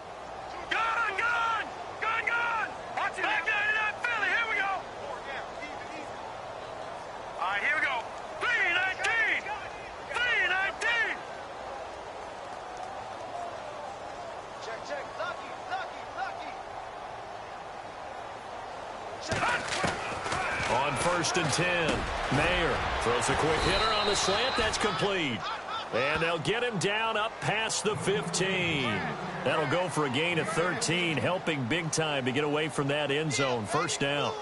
On 1st and 10, Mayer throws a quick hitter on the slant. That's complete. And they'll get him down up past the 15. That'll go for a gain of 13, helping big time to get away from that end zone. First down.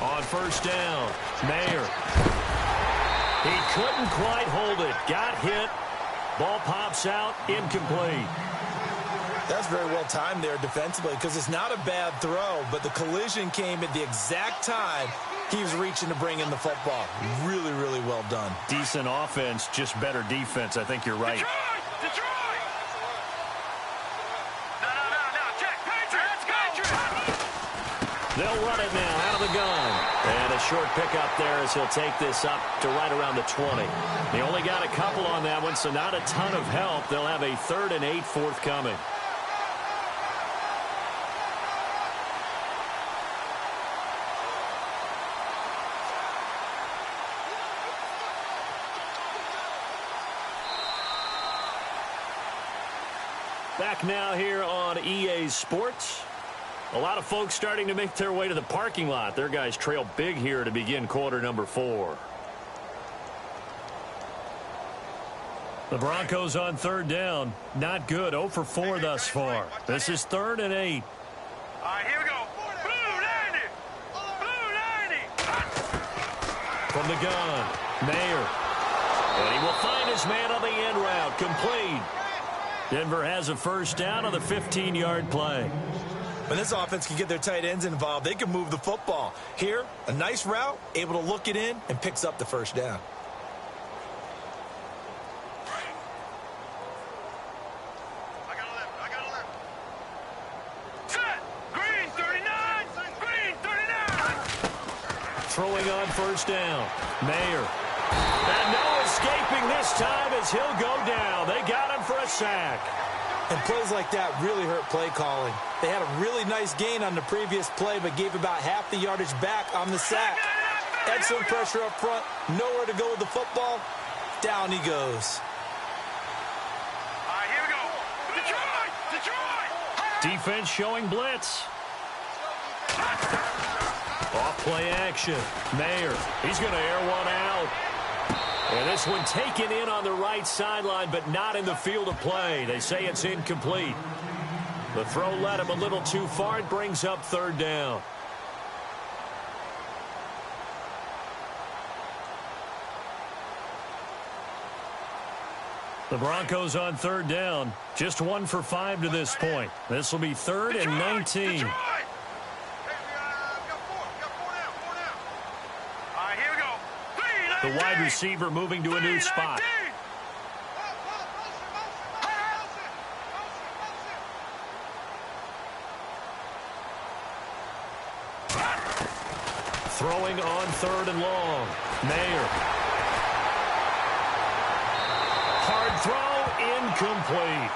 On 1st down, Mayer. He couldn't quite hold it. Got hit. Ball pops out. Incomplete. That's very well timed there defensively because it's not a bad throw, but the collision came at the exact time he was reaching to bring in the football. Really, really well done. Decent offense, just better defense. I think you're right. Detroit! No, check. Patriots! They'll run it now out of the gun. And a short pickup there as he'll take this up to right around the 20. They only got a couple on that one, so not a ton of help. They'll have a 3rd and 8 forthcoming. Back now here on EA Sports. A lot of folks starting to make their way to the parking lot. Their guys trail big here to begin quarter number 4. The Broncos on 3rd down. Not good. 0 for 4 thus far. This is 3rd and 8. All right, here we go. Blue 90. Blue 90. From the gun, Mayer. And he will find his man on the end route. Complete. Denver has a first down on the 15-yard play. When this offense can get their tight ends involved, they can move the football. Here, a nice route, able to look it in, and picks up the first down. I got 11. Set. Green 39. Green 39. Throwing on first down. Mayer. And no escaping this time as he'll go down. They got him for a sack. And plays like that really hurt play calling. They had a really nice gain on the previous play, but gave about half the yardage back on the sack. Excellent pressure up front. Nowhere to go with the football. Down he goes. All right, here we go. Detroit! Detroit! Defense showing blitz. Off play action. Mayer, he's going to air one out. And this one taken in on the right sideline, but not in the field of play. They say it's incomplete. The throw led him a little too far. It brings up third down. The Broncos on third down. Just 1 for 5 to this point. This will be 3rd and 19. Detroit! Hey, we got 4 now, 4 now. All right, here we go. The wide receiver moving to a new spot. Throwing on 3rd and long. Mayer. Hard throw, incomplete.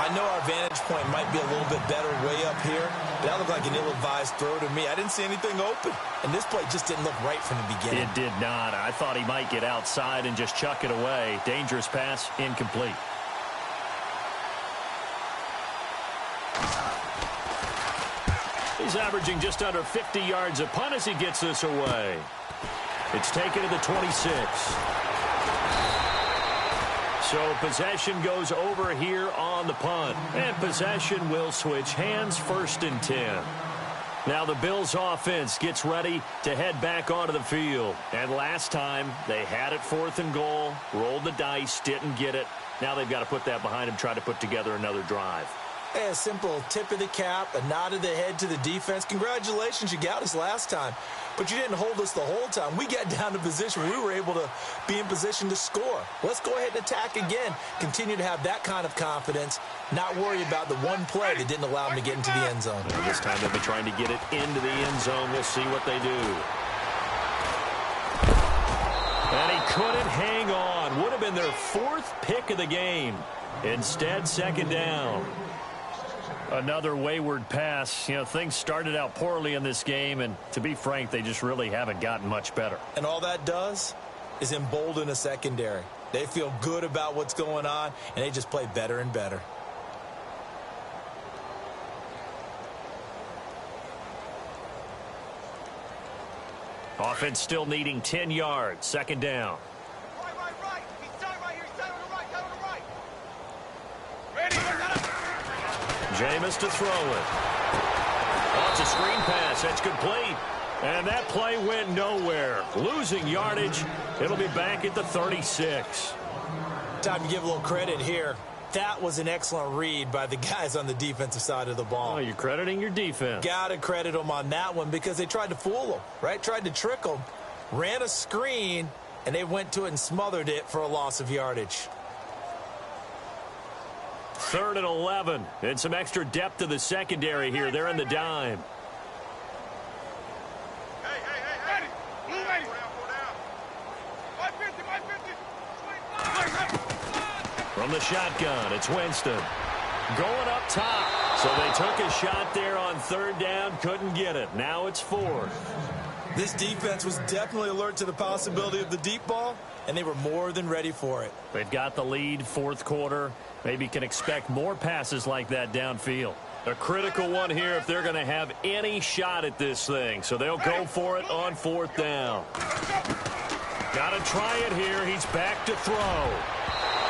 I know our vantage point might be a little bit better way up here, but that looked like an ill-advised throw to me. I didn't see anything open, and this play just didn't look right from the beginning. It did not. I thought he might get outside and just chuck it away. Dangerous pass, incomplete. He's averaging just under 50 yards a punt as he gets this away. It's taken to the 26. So possession goes over here on the punt. And possession will switch hands, 1st and 10. Now the Bills offense gets ready to head back onto the field. And last time they had it 4th and goal, rolled the dice, didn't get it. Now they've got to put that behind them, try to put together another drive. Hey, a simple tip of the cap, a nod of the head to the defense. Congratulations, you got us last time. But you didn't hold us the whole time. We got down to position where we were able to be in position to score. Let's go ahead and attack again. Continue to have that kind of confidence. Not worry about the one play that didn't allow them to get into the end zone. And this time they'll be trying to get it into the end zone. We'll see what they do. And he couldn't hang on. Would have been their 4th pick of the game. Instead, 2nd down. Another wayward pass. You know, things started out poorly in this game, and to be frank, they just really haven't gotten much better. And all that does is embolden a secondary. They feel good about what's going on, and they just play better and better. Offense still needing 10 yards. 2nd down. Right. He's tied right here. He's tied on the right. Tied on the right. Ready? Jameis to throw it. Oh, it's a screen pass. That's complete. And that play went nowhere. Losing yardage. It'll be back at the 36. Time to give a little credit here. That was an excellent read by the guys on the defensive side of the ball. Oh, you're crediting your defense. Got to credit them on that one because they tried to fool them, right? Tried to trick them. Ran a screen, and they went to it and smothered it for a loss of yardage. 3rd and 11. And some extra depth to the secondary here. They're in the dime. Hey. Blue lady. 550. From the shotgun, it's Winston. Going up top. So they took a shot there on 3rd down. Couldn't get it. Now it's 4th. This defense was definitely alert to the possibility of the deep ball, and they were more than ready for it. They've got the lead, 4th quarter. Maybe can expect more passes like that downfield. A critical one here if they're going to have any shot at this thing. So they'll go for it on 4th down. Got to try it here. He's back to throw.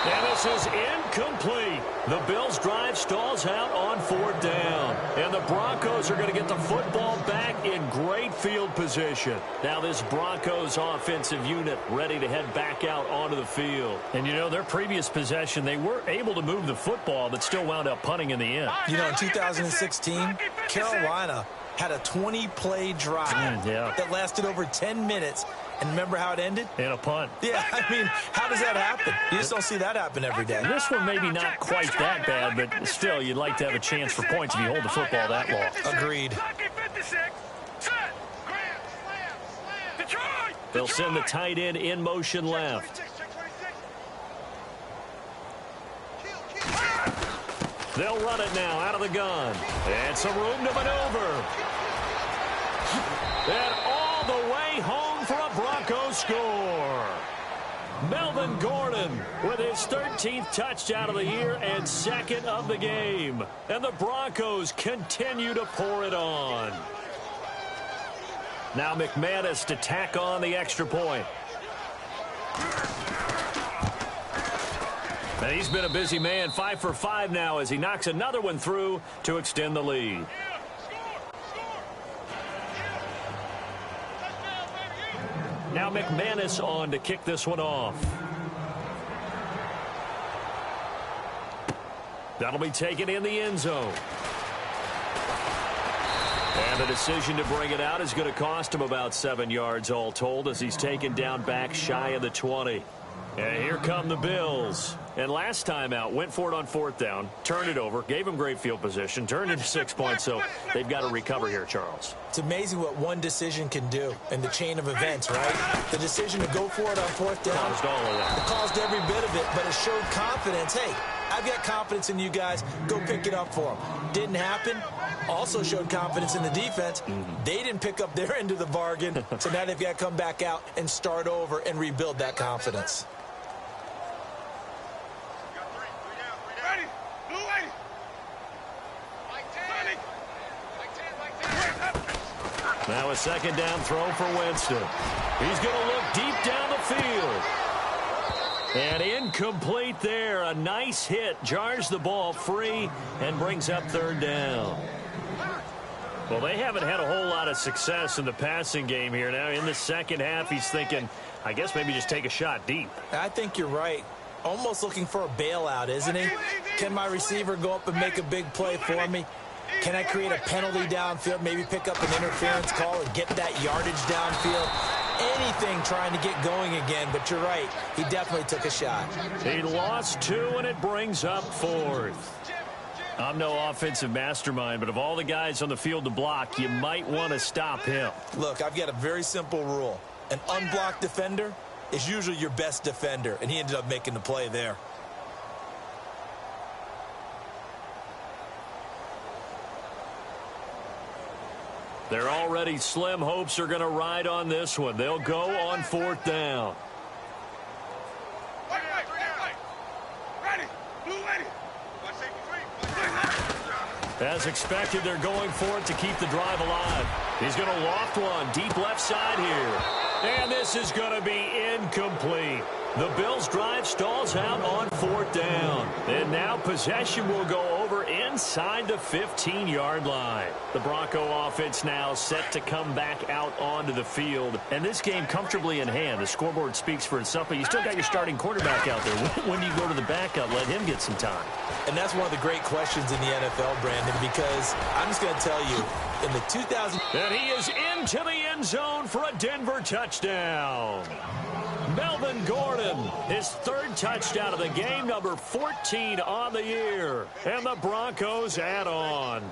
And this is incomplete. The Bills' drive stalls out on 4th down. And the Broncos are going to get the football back in great field position. Now this Broncos offensive unit ready to head back out onto the field. And, you know, their previous possession, they were able to move the football, but still wound up punting in the end. You know, in 2016, Carolina had a 20-play drive that lasted over 10 minutes. And remember how it ended? In a punt. Yeah, I mean, how does that happen? You just don't see that happen every day. This one maybe not quite that bad, but still, you'd like to have a chance for points if you hold the football that long. Agreed. They'll send the tight end in motion left. They'll run it now out of the gun. And some room to maneuver. And all the way home for a Broncos score. Melvin Gordon with his 13th touchdown of the year and second of the game. And the Broncos continue to pour it on. Now McManus to tack on the extra point. And he's been a busy man, 5 for 5 now as he knocks another one through to extend the lead. Now McManus on to kick this one off. That'll be taken in the end zone. And the decision to bring it out is going to cost him about 7 yards all told as he's taken down back shy of the 20. And here come the Bills. And last time out, went for it on 4th down, turned it over, gave him great field position, turned into 6 points, so they've got to recover here, Charles. It's amazing what one decision can do in the chain of events, right? The decision to go for it on 4th down caused all of that. It caused every bit of it, but it showed confidence. Hey, I've got confidence in you guys. Go pick it up for them. Didn't happen. Also showed confidence in the defense. They didn't pick up their end of the bargain, so now they've got to come back out and start over and rebuild that confidence. Now a second down throw for Winston. He's going to look deep down the field. And incomplete there. A nice hit. Jars the ball free and brings up 3rd down. Well, they haven't had a whole lot of success in the passing game here. Now in the second half, he's thinking, I guess maybe just take a shot deep. I think you're right. Almost looking for a bailout, isn't he? Can my receiver go up and make a big play for me? Can I create a penalty downfield, maybe pick up an interference call and get that yardage downfield? Anything trying to get going again, but you're right. He definitely took a shot. He lost 2, and it brings up 4th. I'm no offensive mastermind, but of all the guys on the field to block, you might want to stop him. Look, I've got a very simple rule. An unblocked defender is usually your best defender, and he ended up making the play there. They're already slim hopes are going to ride on this one. They'll go on 4th down. As expected, they're going for it to keep the drive alive. He's going to loft one deep left side here. And this is going to be incomplete. The Bills' drive stalls out on 4th down. And now possession will go over inside the 15-yard line. The Bronco offense now set to come back out onto the field. And this game comfortably in hand. The scoreboard speaks for itself, but you still got your starting quarterback out there. When do you go to the backup? Let him get some time. And that's one of the great questions in the NFL, Brandon, because I'm just going to tell you, in the 2000... And he is into the end zone for a Denver touchdown. Melvin Gordon, his 3rd touchdown of the game, number 14 on the year. And the Broncos add on.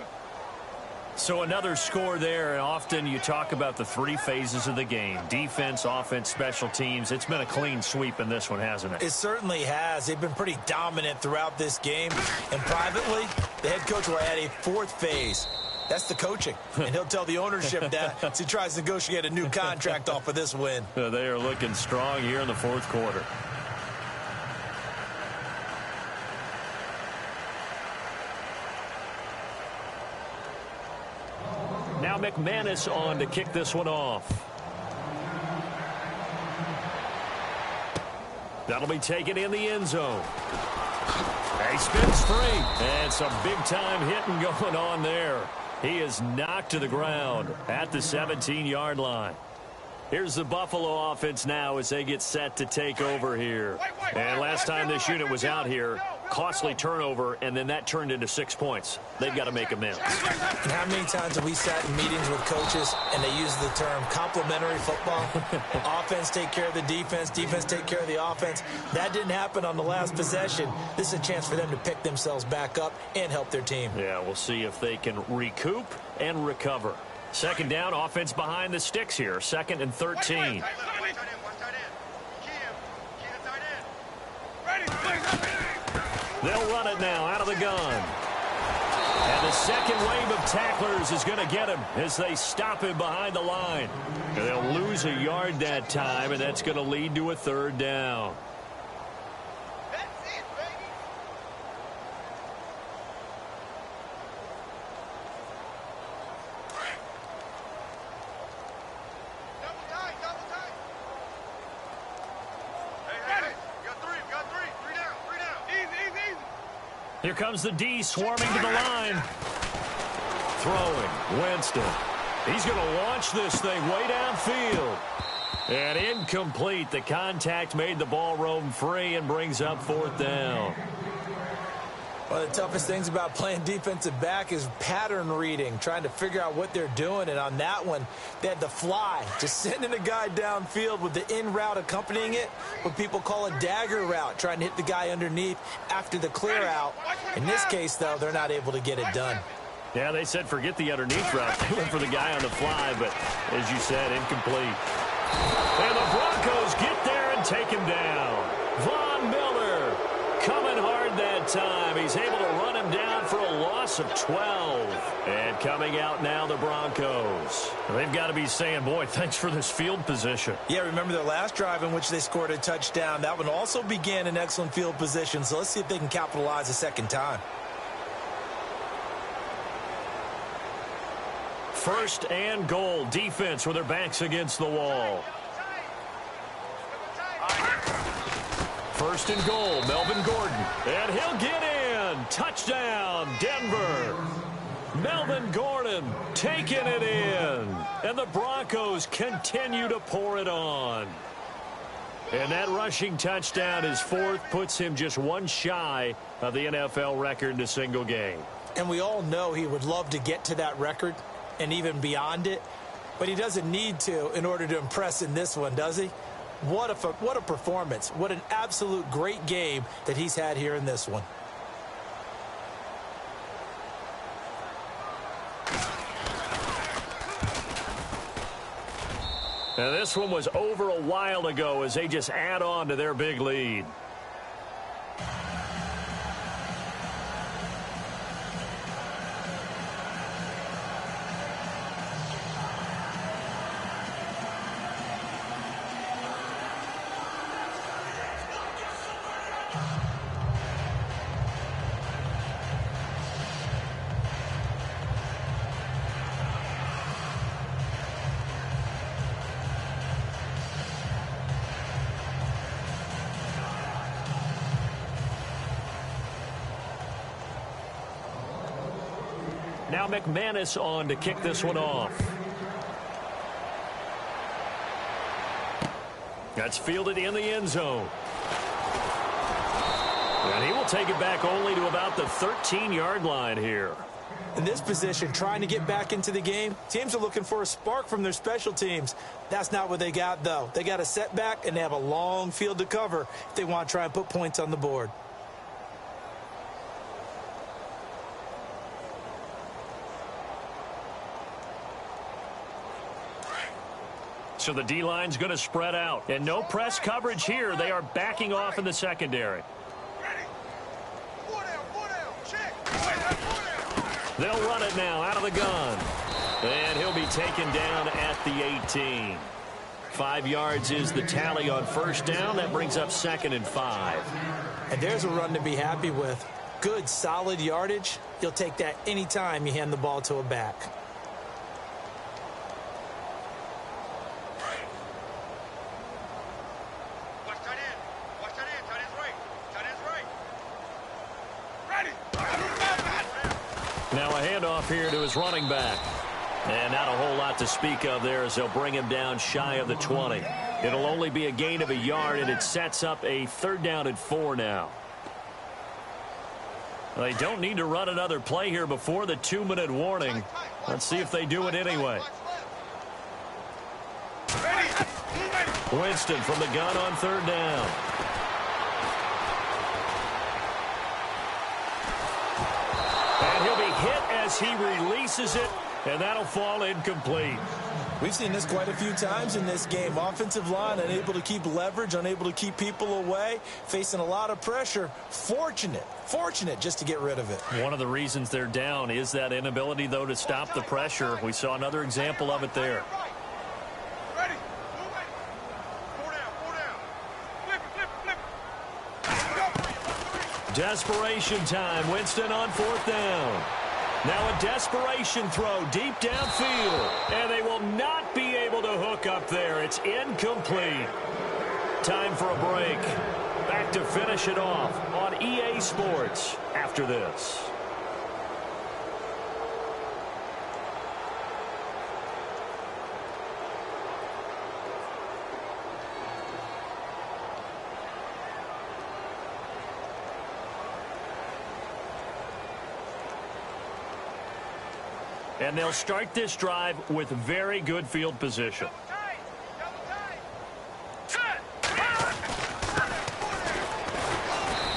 So another score there, and often you talk about the 3 phases of the game. Defense, offense, special teams. It's been a clean sweep in this one, hasn't it? It certainly has. They've been pretty dominant throughout this game. And privately, the head coach will add a 4th phase. That's the coaching. And he'll tell the ownership that as he tries to negotiate a new contract off of this win. They are looking strong here in the 4th quarter. Now McManus on to kick this one off. That'll be taken in the end zone. He spins free. And some big-time hitting going on there. He is knocked to the ground at the 17-yard line. Here's the Buffalo offense now as they get set to take over here. And last time this unit was out here, costly turnover, and then that turned into 6 points. They've got to make amends. And how many times have we sat in meetings with coaches and they use the term complementary football? Offense take care of the defense, defense take care of the offense. That didn't happen on the last possession. This is a chance for them to pick themselves back up and help their team. Yeah, we'll see if they can recoup and recover. Second down, offense behind the sticks here. 2nd and 13. They'll run it now out of the gun. And the second wave of tacklers is going to get him as they stop him behind the line. And they'll lose a yard that time, and that's going to lead to a third down. That's it, baby. Double tight, double tight. Hey, we got three. Three down. Easy. Here comes the D swarming to the line. Throwing, Winston. He's going to launch this thing way downfield. And incomplete. The contact made the ball roam free and brings up fourth down. One of the toughest things about playing defensive back is pattern reading, trying to figure out what they're doing. And on that one, they had the fly, just sending a guy downfield with the in route accompanying it, what people call a dagger route, trying to hit the guy underneath after the clear out. In this case, though, they're not able to get it done. Yeah, they said forget the underneath route. They went for the guy on the fly, but as you said, incomplete. And the Broncos get there and take him down. Von Miller coming hard that time. He's able to run him down for a loss of 12. And coming out now, the Broncos. They've got to be saying, boy, thanks for this field position. Yeah, remember their last drive in which they scored a touchdown. That one also began in excellent field position, so let's see if they can capitalize a second time. First and goal, defense with their backs against the wall. First and goal, Melvin Gordon. And he'll get in. Touchdown, Denver. Melvin Gordon taking it in. And the Broncos continue to pour it on. And that rushing touchdown, his fourth, puts him just one shy of the NFL record in a single game. And we all know he would love to get to that record and even beyond it, but he doesn't need to in order to impress in this one, does he? What a performance. What an absolute great game that he's had here in this one. Now this one was over a while ago as they just add on to their big lead. Now McManus on to kick this one off. That's fielded in the end zone. And he will take it back only to about the 13-yard line here. In this position, trying to get back into the game, teams are looking for a spark from their special teams. That's not what they got, though. They got a setback, and they have a long field to cover if they want to try and put points on the board. So the D-line's going to spread out. And no press coverage here. They are backing off in the secondary. They'll run it now out of the gun. And he'll be taken down at the 18. 5 yards is the tally on first down. That brings up 2nd and 5. And there's a run to be happy with. Good, solid yardage. You'll take that anytime you hand the ball to a back. Now a handoff here to his running back. And not a whole lot to speak of there as they'll bring him down shy of the 20. It'll only be a gain of a yard, and it sets up a 3rd down and 4 now. They don't need to run another play here before the 2-minute warning. Let's see if they do it anyway. Winston from the gun on 3rd down. And he'll be hit as he releases it And that'll fall incomplete. We've seen this quite a few times in this game. Offensive line unable to keep leverage, unable to keep people away, facing a lot of pressure. Fortunate just to get rid of it. One of the reasons they're down is that inability, though, to stop the pressure. We saw another example of it there. Ready? Move it. 4 down, 4 down. Flip it. Desperation time. Winston on 4th down. Now a desperation throw deep downfield. And they will not be able to hook up there. It's incomplete. Time for a break. Back to finish it off on EA Sports after this. And they'll start this drive with very good field position.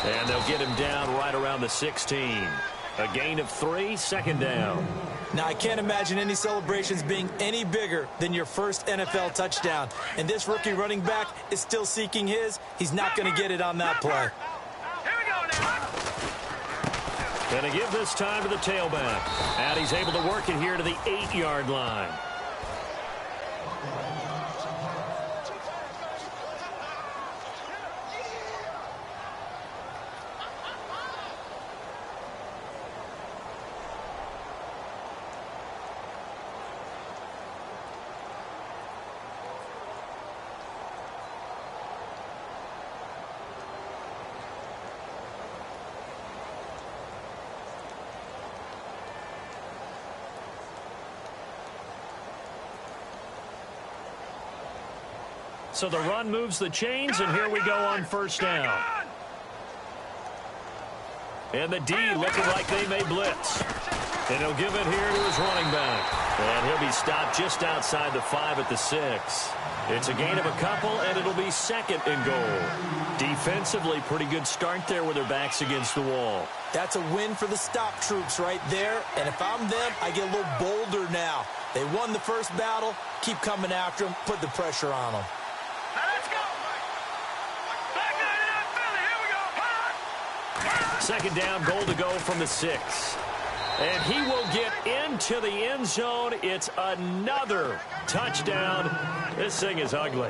And they'll get him down right around the 16. A gain of 3, 2nd down. Now, I can't imagine any celebrations being any bigger than your first NFL touchdown. And this rookie running back is still seeking his. He's not going to get it on that play. Going to give this time to the tailback. And he's able to work it here to the 8-yard line. So the run moves the chains, and here we go on 1st down. And the D looking like they may blitz. And he'll give it here to his running back. And he'll be stopped just outside the 5 at the 6. It's a gain of a couple, and it'll be 2nd and goal. Defensively, pretty good start there with their backs against the wall. That's a win for the stop troops right there. And if I'm them, I get a little bolder now. They won the first battle. Keep coming after them. Put the pressure on them. Second down, goal to go from the 6. And he will get into the end zone. It's another touchdown. This thing is ugly.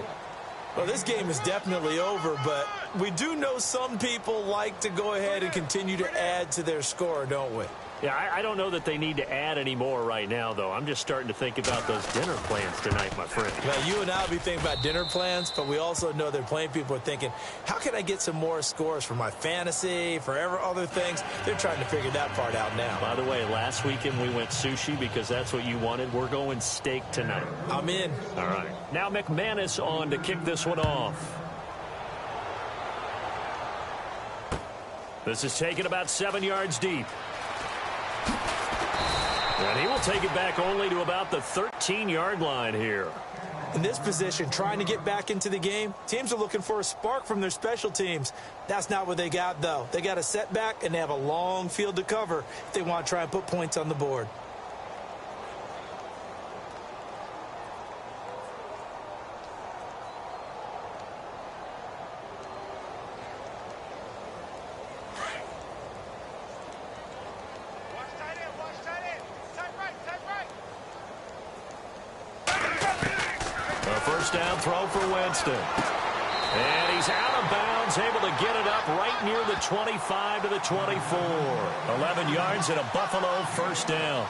Well, this game is definitely over, but we do know some people like to go ahead and continue to add to their score, don't we? Yeah, I don't know that they need to add any more right now, though. I'm just starting to think about those dinner plans tonight, my friend. Well, you and I will be thinking about dinner plans, but we also know that plenty of people are thinking, how can I get some more scores for my fantasy, for other things? They're trying to figure that part out now. By the way, last weekend we went sushi because that's what you wanted. We're going steak tonight. I'm in. All right. Now McManus on to kick this one off. This is taken about 7 yards deep. And he will take it back only to about the 13-yard line here. In this position, trying to get back into the game, teams are looking for a spark from their special teams. That's not what they got, though. They got a setback, and they have a long field to cover if they want to try and put points on the board. First down throw for Winston. And he's out of bounds, able to get it up right near the 25 to the 24. 11 yards and a Buffalo first down.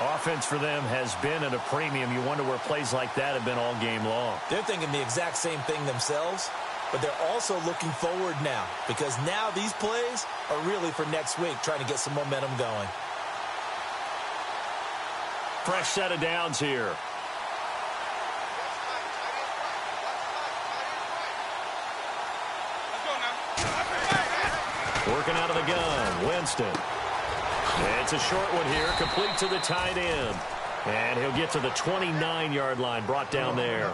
Offense for them has been at a premium. You wonder where plays like that have been all game long. They're thinking the exact same thing themselves, but they're also looking forward now because now these plays are really for next week, trying to get some momentum going. Fresh set of downs here. Working out of the gun, Winston. It's a short one here, complete to the tight end. And he'll get to the 29-yard line, brought down there.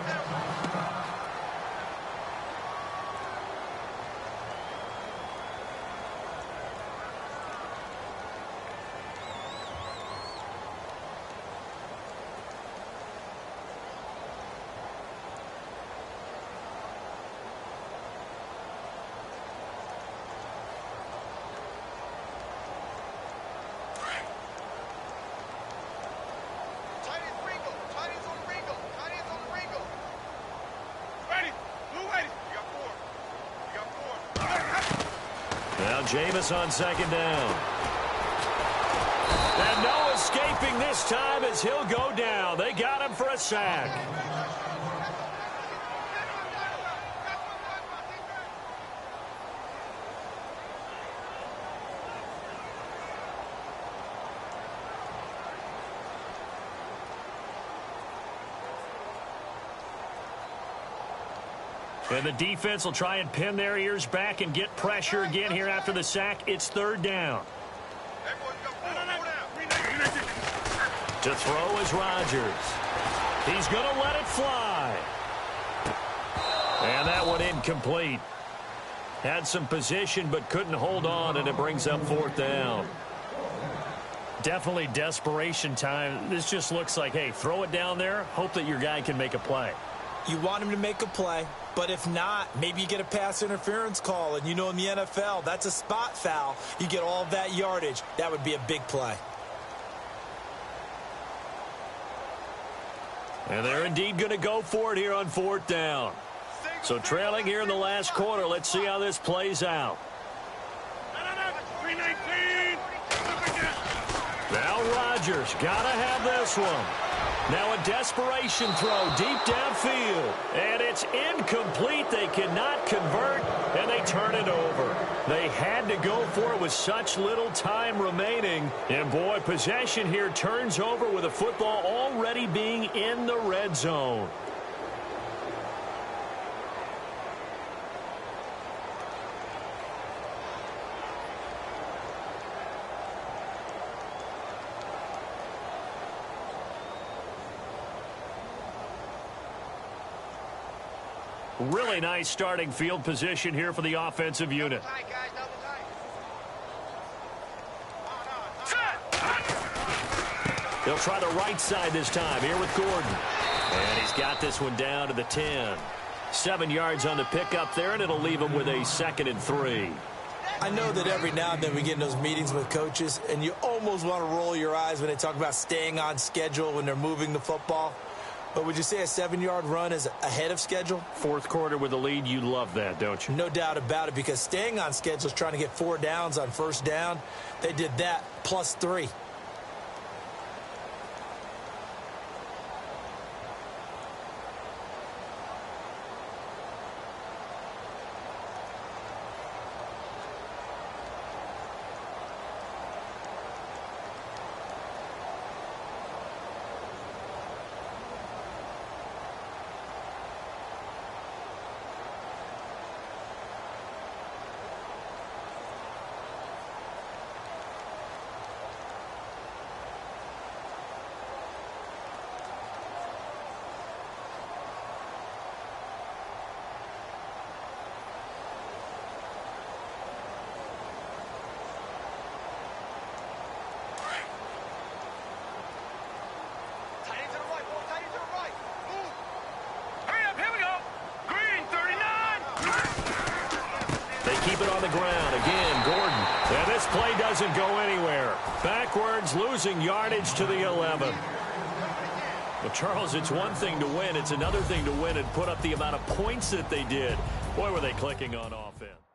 Jameis on second down. And no escaping this time as he'll go down. They got him for a sack. And the defense will try and pin their ears back and get pressure again here after the sack. It's third down. To throw is Rodgers. He's going to let it fly. And that one incomplete. Had some position but couldn't hold on, and it brings up fourth down. Definitely desperation time. This just looks like, hey, throw it down there, hope that your guy can make a play. You want him to make a play, but if not, maybe you get a pass interference call, and you know in the NFL, that's a spot foul. You get all of that yardage. That would be a big play. And they're indeed going to go for it here on fourth down. So trailing here in the last quarter, let's see how this plays out. Now Rodgers got to have this one. Now a desperation throw deep downfield. And it's incomplete. They cannot convert, and they turn it over. They had to go for it with such little time remaining. And, boy, possession here turns over with the football already being in the red zone. Really nice starting field position here for the offensive unit. They'll try the right side this time here with Gordon. And he's got this one down to the 10. 7 yards on the pickup there, and it'll leave him with a 2nd and 3. I know that every now and then we get in those meetings with coaches, and you almost want to roll your eyes when they talk about staying on schedule when they're moving the football. But would you say a 7-yard run is ahead of schedule? Fourth quarter with the lead, you love that, don't you? No doubt about it, because staying on schedule is trying to get 4 downs on first down. They did that plus 3. Keep it on the ground. Again, Gordon. And this play doesn't go anywhere. Backwards, losing yardage to the 11. Well, Charles, it's one thing to win. It's another thing to win and put up the amount of points that they did. Boy, were they clicking on offense.